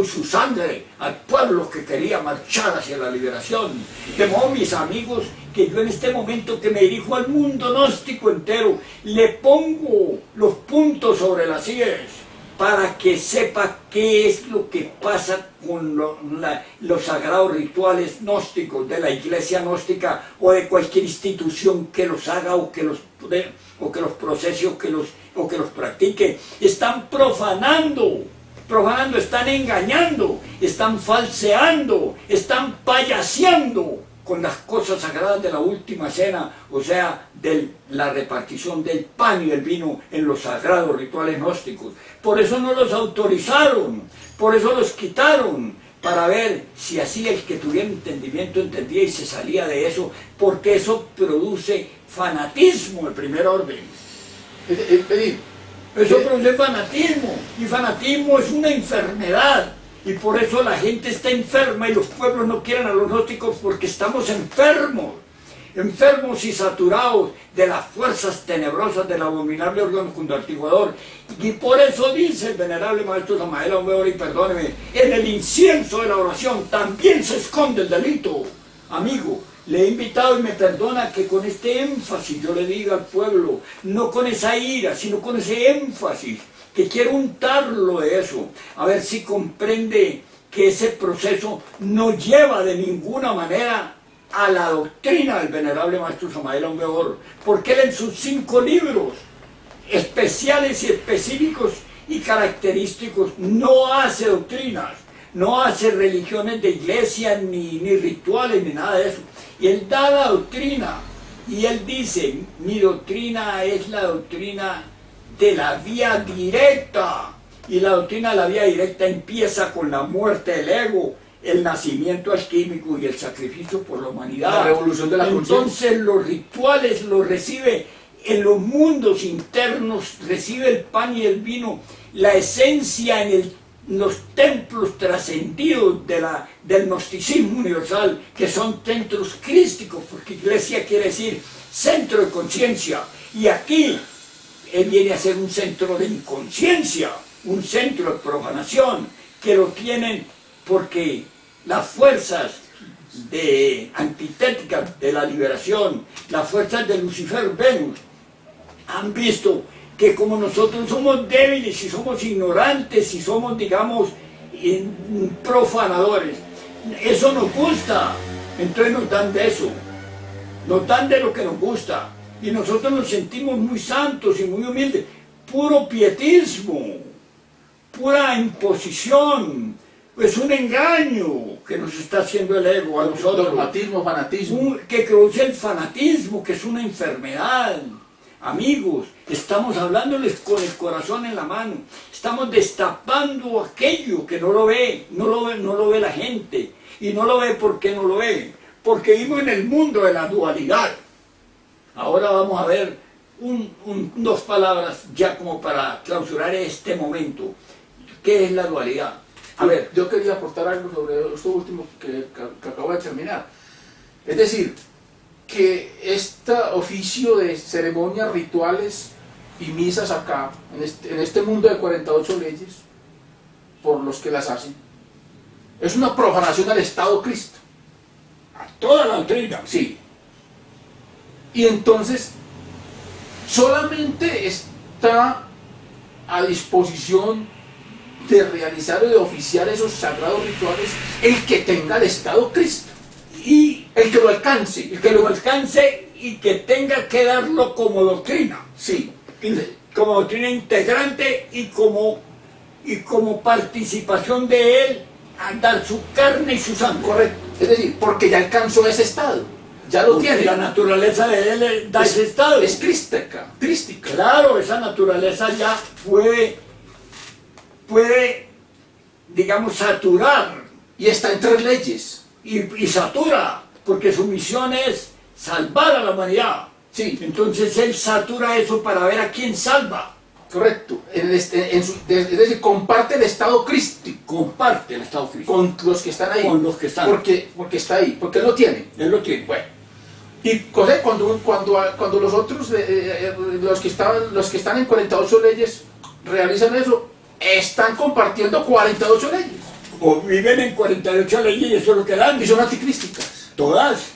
y su sangre al pueblo que quería marchar hacia la liberación. De modo, mis amigos, que yo en este momento que me dirijo al mundo gnóstico entero, le pongo los puntos sobre las íes para que sepa qué es lo que pasa con los sagrados rituales gnósticos de la iglesia gnóstica o de cualquier institución que los haga o que los procese o que los practique. Están profanando, están engañando, están falseando, están payaseando con las cosas sagradas de la última cena, o sea, de la repartición del pan y el vino en los sagrados rituales gnósticos. Por eso no los autorizaron, por eso los quitaron, para ver si así el que tuviera entendimiento entendía y se salía de eso, porque eso produce fanatismo de primer orden. Eso produce fanatismo, y fanatismo es una enfermedad, y por eso la gente está enferma y los pueblos no quieren a los gnósticos, porque estamos enfermos y saturados de las fuerzas tenebrosas del abominable órgano contartiguador. Y por eso dice el venerable maestro Samael Aumeor, y perdóneme, en el incienso de la oración también se esconde el delito. Amigo, le he invitado y me perdona que con este énfasis yo le diga al pueblo, no con esa ira, sino con ese énfasis, que quiero untarlo de eso, a ver si comprende que ese proceso no lleva de ninguna manera a la doctrina del venerable maestro Samael Aumeor, porque él en sus 5 libros especiales y específicos y característicos no hace doctrinas, no hace religiones de iglesia, ni rituales, ni nada de eso. Y él da la doctrina Y él dice, mi doctrina es la doctrina de la vía directa. Y la doctrina de la vía directa empieza con la muerte del ego, el nacimiento alquímico y el sacrificio por la humanidad. La revolución de la conciencia. Entonces los rituales los recibe en los mundos internos, recibe el pan y el vino, la esencia en los templos trascendidos del gnosticismo universal, que son centros crísticos, porque iglesia quiere decir centro de conciencia, y aquí él viene a ser un centro de inconsciencia, un centro de profanación, que lo tienen porque las fuerzas antitéticas de la liberación, las fuerzas de Lucifer, Venus, han visto que como nosotros somos débiles y somos ignorantes y somos, digamos, profanadores, eso nos gusta, entonces nos dan de eso, nos dan de lo que nos gusta, y nosotros nos sentimos muy santos y muy humildes. Puro pietismo, pura imposición, es un engaño que nos está haciendo el ego a nosotros. Dogmatismo, fanatismo. Que produce el fanatismo, que es una enfermedad. Amigos, estamos hablándoles con el corazón en la mano, estamos destapando aquello que no lo ve, no lo ve la gente, y no lo ve porque no lo ve, porque vivimos en el mundo de la dualidad. Ahora vamos a ver dos palabras ya como para clausurar este momento. ¿Qué es la dualidad? A ver, yo quería aportar algo sobre esto último que acabo de terminar. Es decir, que este oficio de ceremonias, rituales y misas acá, en este mundo de 48 leyes, por los que las hacen, es una profanación al Estado Cristo. A toda la doctrina. Sí. Y entonces, solamente está a disposición de realizar o de oficiar esos sagrados rituales el que tenga el Estado Cristo. Y el que lo alcance. El que lo alcance y que tenga que darlo como doctrina. Sí. Como doctrina integrante y como participación de él a dar su carne y su sangre. Correcto. Es decir, porque ya alcanzó ese estado. Ya lo tiene. La naturaleza de él da ese estado. Es crística. Claro, esa naturaleza ya puede, digamos, saturar. Y está en 3 leyes. Y satura, porque su misión es salvar a la humanidad. Sí. Entonces él satura eso para ver a quién salva. Correcto. Es decir, comparte el estado crístico. Comparte el estado crístico. Con los que están ahí. Con los que están. Porque está ahí. Porque él lo tiene. Él lo tiene. Bueno. Y cuando los otros, los que están en 48 leyes, realizan eso, están compartiendo 48 leyes. O viven en 48 leyes y eso es lo que dan. Y son anticrísticas. Todas.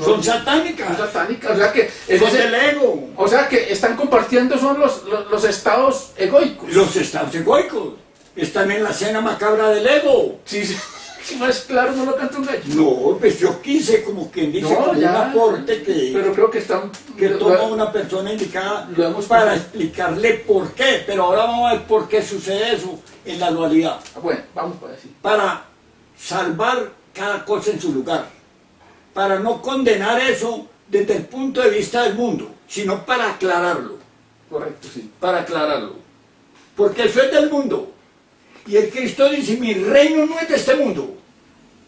Son satánicas. Son satánicas. O sea que son del ego. O sea que están compartiendo son los estados egoicos. Los estados egoicos. Están en la cena macabra del ego. Sí, sí. Si no es claro, no lo canta un gallo. No, pues yo quise, como quien dice, no, como ya, un aporte pero creo que están... que toma una persona indicada para explicarle por qué. Pero ahora vamos a ver por qué sucede eso en la dualidad. Bueno, vamos para decir. Para salvar cada cosa en su lugar. Para no condenar eso desde el punto de vista del mundo, sino para aclararlo. Correcto, sí. Para aclararlo. Porque eso es del mundo. Y el Cristo dice, mi reino no es de este mundo.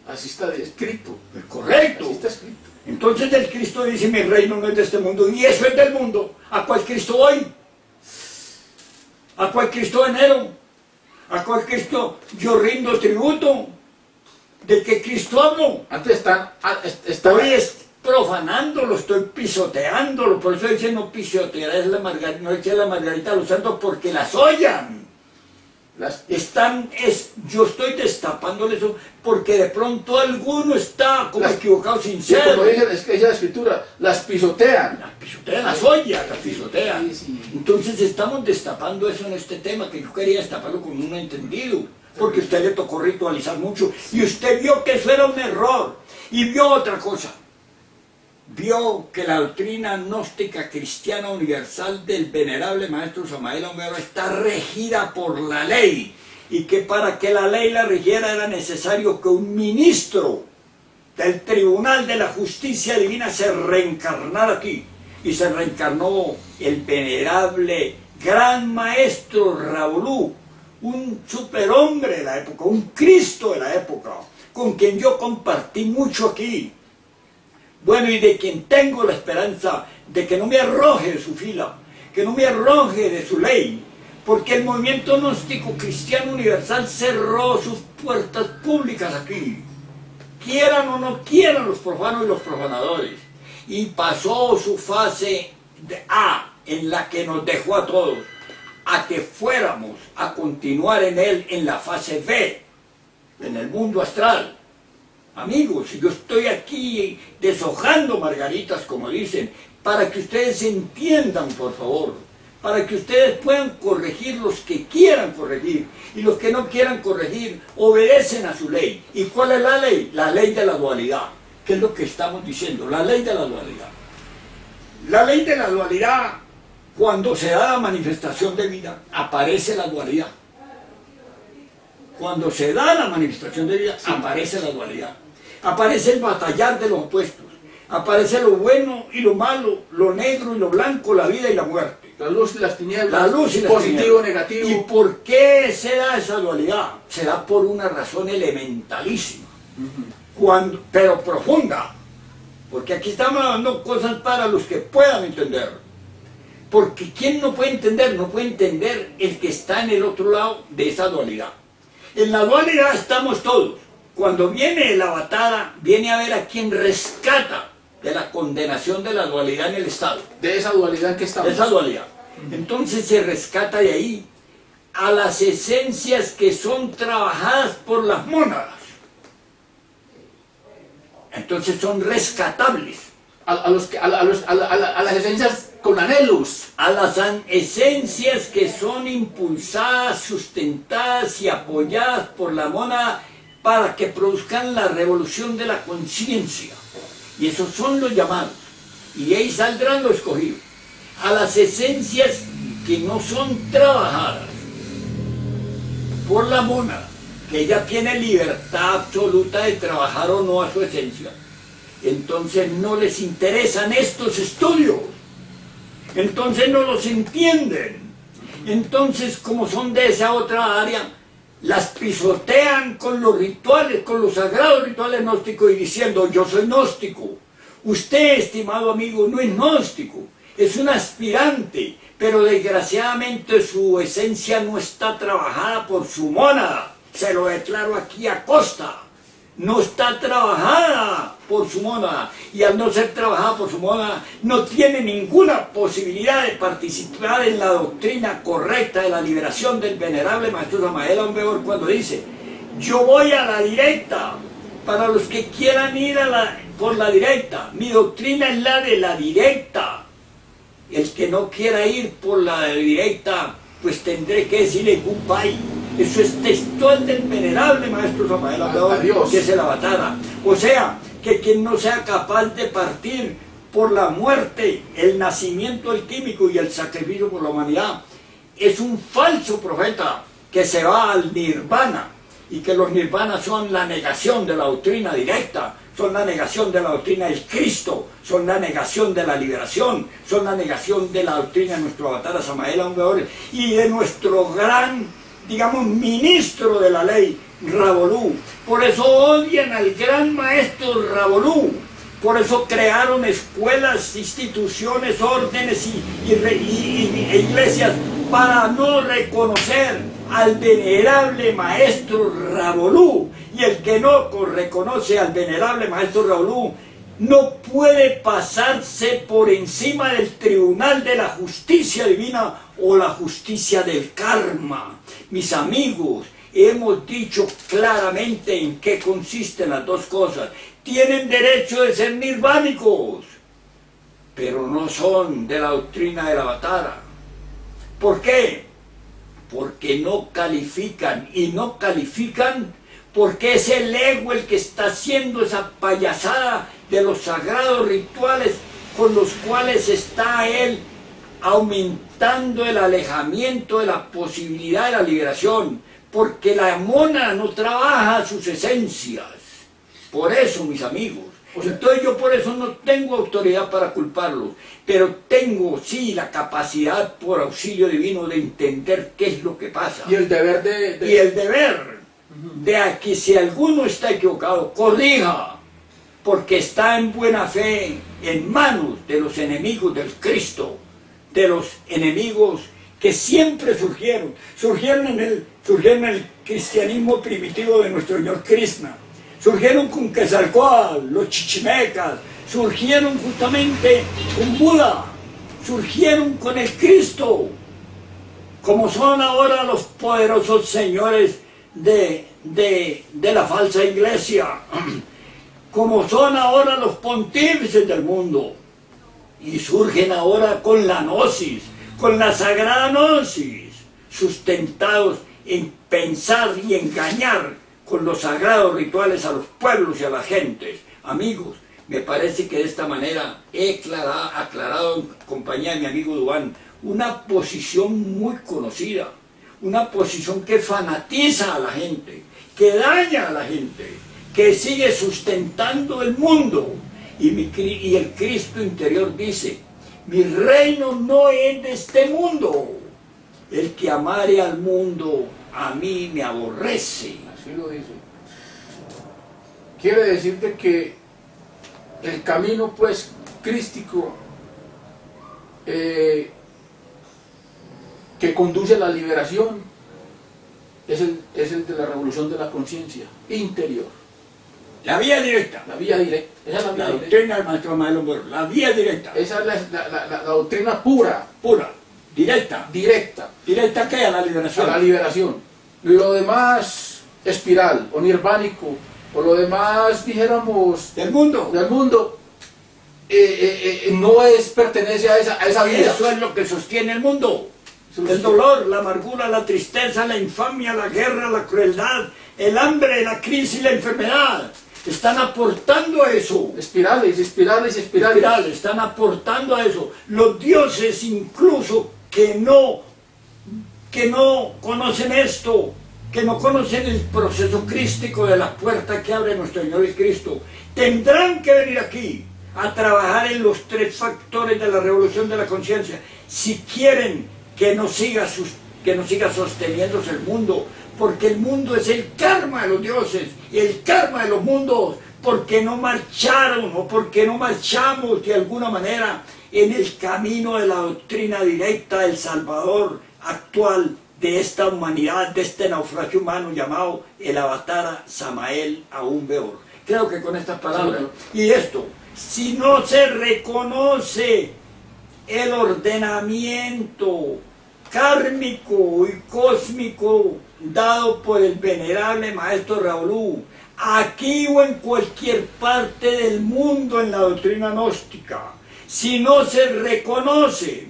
Así está escrito. Correcto. Así está escrito. Entonces el Cristo dice, mi reino no es de este mundo. Y eso es del mundo. ¿A cuál Cristo voy? ¿A cuál Cristo venero? ¿A cuál Cristo yo rindo tributo? ¿De qué Cristo hablo? Antes están Estoy profanándolo, estoy pisoteándolo. Por eso dice no pisotear, no eche la margarita a los santos porque las ollan. Yo estoy destapándole eso porque de pronto alguno está como equivocado, sincero. Como dice la escritura, las pisotean. Las pisotean, las ollas, las pisotean. Sí, sí. Entonces estamos destapando eso en este tema, que yo quería destaparlo con un entendido. Porque a usted le tocó ritualizar mucho y usted vio que eso era un error y vio otra cosa. Vio que la doctrina gnóstica cristiana universal del venerable maestro Samael Aun Weor está regida por la ley y que para que la ley la rigiera era necesario que un ministro del tribunal de la justicia divina se reencarnara aquí. Y se reencarnó el venerable gran maestro Ravolú, un superhombre de la época, un Cristo de la época, con quien yo compartí mucho aquí. Bueno, y de quien tengo la esperanza de que no me arroje de su fila, que no me arroje de su ley, porque el movimiento gnóstico cristiano universal cerró sus puertas públicas aquí, quieran o no quieran los profanos y los profanadores, y pasó su fase de A, en la que nos dejó a todos, a que fuéramos a continuar en él en la fase B, en el mundo astral. Amigos, yo estoy aquí deshojando margaritas, como dicen, para que ustedes entiendan, por favor, para que ustedes puedan corregir los que quieran corregir, y los que no quieran corregir obedecen a su ley. ¿Y cuál es la ley? La ley de la dualidad. ¿Qué es lo que estamos diciendo? La ley de la dualidad. La ley de la dualidad, cuando se da la manifestación de vida, aparece la dualidad. Cuando se da la manifestación de vida, aparece la dualidad. Aparece el batallar de los opuestos. Aparece lo bueno y lo malo, lo negro y lo blanco, la vida y la muerte. La luz y las tinieblas, la luz y las positivo, tinieblas. negativo. ¿Y por qué se da esa dualidad? Se da por una razón elementalísima, pero profunda. Porque aquí estamos hablando cosas para los que puedan entender. Porque ¿quién no puede entender? No puede entender el que está en el otro lado de esa dualidad. En la dualidad estamos todos. Cuando viene el avatar, viene a ver a quien rescata de la condenación de la dualidad en el Estado. De esa dualidad que estamos. De esa dualidad. Entonces se rescata de ahí a las esencias que son trabajadas por las mónadas. Entonces son rescatables. A las esencias con anhelos. A las esencias que son impulsadas, sustentadas y apoyadas por la mónada para que produzcan la revolución de la conciencia. Y esos son los llamados. Y ahí saldrán los escogidos. A las esencias que no son trabajadas por la mónada, que ella tiene libertad absoluta de trabajar o no a su esencia, entonces no les interesan estos estudios, entonces no los entienden, entonces como son de esa otra área, las pisotean con los rituales, con los sagrados rituales gnósticos y diciendo yo soy gnóstico. Usted, estimado amigo, no es gnóstico, es un aspirante, pero desgraciadamente su esencia no está trabajada por su mónada. Se lo declaro aquí a costa. No está trabajada por su mónada, y al no ser trabajada por su mónada no tiene ninguna posibilidad de participar en la doctrina correcta de la liberación del venerable Maestro Samael Aun Weor, cuando dice yo voy a la directa. Para los que quieran ir por la directa, mi doctrina es la de la directa. El que no quiera ir por la directa, pues tendré que decirle goodbye. Eso es textual del venerable Maestro Samael Aun Weor, que es el avatar. O sea, que quien no sea capaz de partir por la muerte, el nacimiento alquímico y el sacrificio por la humanidad, es un falso profeta que se va al nirvana, y que los nirvanas son la negación de la doctrina directa, son la negación de la doctrina del Cristo, son la negación de la liberación, son la negación de la doctrina de nuestro avatar Samael Aun Weor y de nuestro gran, digamos, ministro de la ley, Ravolú. Por eso odian al gran maestro Ravolú, por eso crearon escuelas, instituciones, órdenes e iglesias para no reconocer al venerable maestro Ravolú. Y el que no reconoce al venerable maestro Ravolú no puede pasarse por encima del tribunal de la justicia divina o la justicia del karma. Mis amigos, hemos dicho claramente en qué consisten las dos cosas. Tienen derecho de ser nirvánicos, pero no son de la doctrina del avatar. ¿Por qué? Porque no califican, y no califican porque es el ego el que está haciendo esa payasada de los sagrados rituales con los cuales está él aumentando el alejamiento de la posibilidad de la liberación, porque la mónada no trabaja sus esencias. Por eso, mis amigos. Entonces yo por eso no tengo autoridad para culparlos, pero tengo sí la capacidad por auxilio divino de entender qué es lo que pasa. Y el deber Y el deber de que si alguno está equivocado, corrija, porque está en buena fe en manos de los enemigos del Cristo, de los enemigos que siempre surgieron en el cristianismo primitivo de nuestro señor Krishna. Surgieron con Quetzalcóatl, los chichimecas, surgieron justamente con Buda, surgieron con el Cristo, como son ahora los poderosos señores de la falsa iglesia, como son ahora los pontífices del mundo, y surgen ahora con la gnosis, con la sagrada gnosis, sustentados en pensar y engañar con los sagrados rituales a los pueblos y a las gentes. Amigos, me parece que de esta manera he aclarado en compañía de mi amigo Duván una posición muy conocida, una posición que fanatiza a la gente, que daña a la gente, que sigue sustentando el mundo. Y el Cristo interior dice, mi reino no es de este mundo, el que amare al mundo a mí me aborrece. Así lo dice. Quiere decirte que el camino pues crístico que conduce a la liberación es el de la revolución de la conciencia interior. La vía directa. La vía directa. Esa es la vía La directa. doctrina del maestro Maelo Moro. La vía directa. Esa es la doctrina pura. Pura. Directa. Directa. ¿Directa qué? A la A liberación. la liberación. Lo demás, espiral o nirvánico, o lo demás, dijéramos, Del mundo. del mundo, no pertenece a esa vida. Eso es lo que sostiene el mundo. El dolor, la amargura, la tristeza, la infamia, la guerra, la crueldad, el hambre, la crisis, la enfermedad. Están aportando a eso. Espirales, espirales, espirales. Espirales, están aportando a eso. Los dioses incluso que no conocen esto, que no conocen el proceso crístico de la puerta que abre nuestro Señor Cristo, tendrán que venir aquí a trabajar en los tres factores de la revolución de la conciencia si quieren que no siga sosteniéndose el mundo, porque el mundo es el karma de los dioses y el karma de los mundos, porque no marcharon o porque no marchamos de alguna manera en el camino de la doctrina directa del Salvador actual de esta humanidad, de este naufragio humano llamado el Avatar Samael Aún Beor. Creo que con estas palabras, y esto, si no se reconoce el ordenamiento kármico y cósmico dado por el venerable maestro Raulú, aquí o en cualquier parte del mundo en la doctrina gnóstica, si no se reconoce,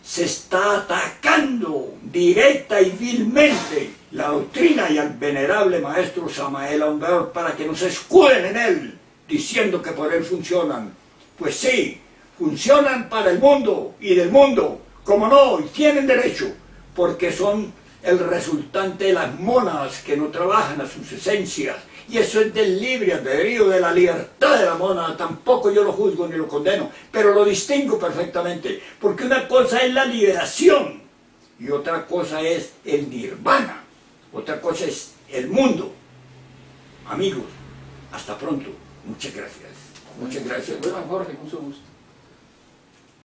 se está atacando directa y vilmente la doctrina y al venerable maestro Samael Aún Beor para que no se escuden en él, diciendo que por él funcionan. Pues sí, funcionan para el mundo y del mundo, como no, y tienen derecho, porque son el resultante de las mónadas que no trabajan a sus esencias, y eso es del libre albedrío, de la libertad de la mónada. Tampoco yo lo juzgo ni lo condeno, pero lo distingo perfectamente, porque una cosa es la liberación y otra cosa es el nirvana, otra cosa es el mundo. Amigos, hasta pronto, muchas gracias. Muchas gracias. Bueno, Jorge, mucho gusto.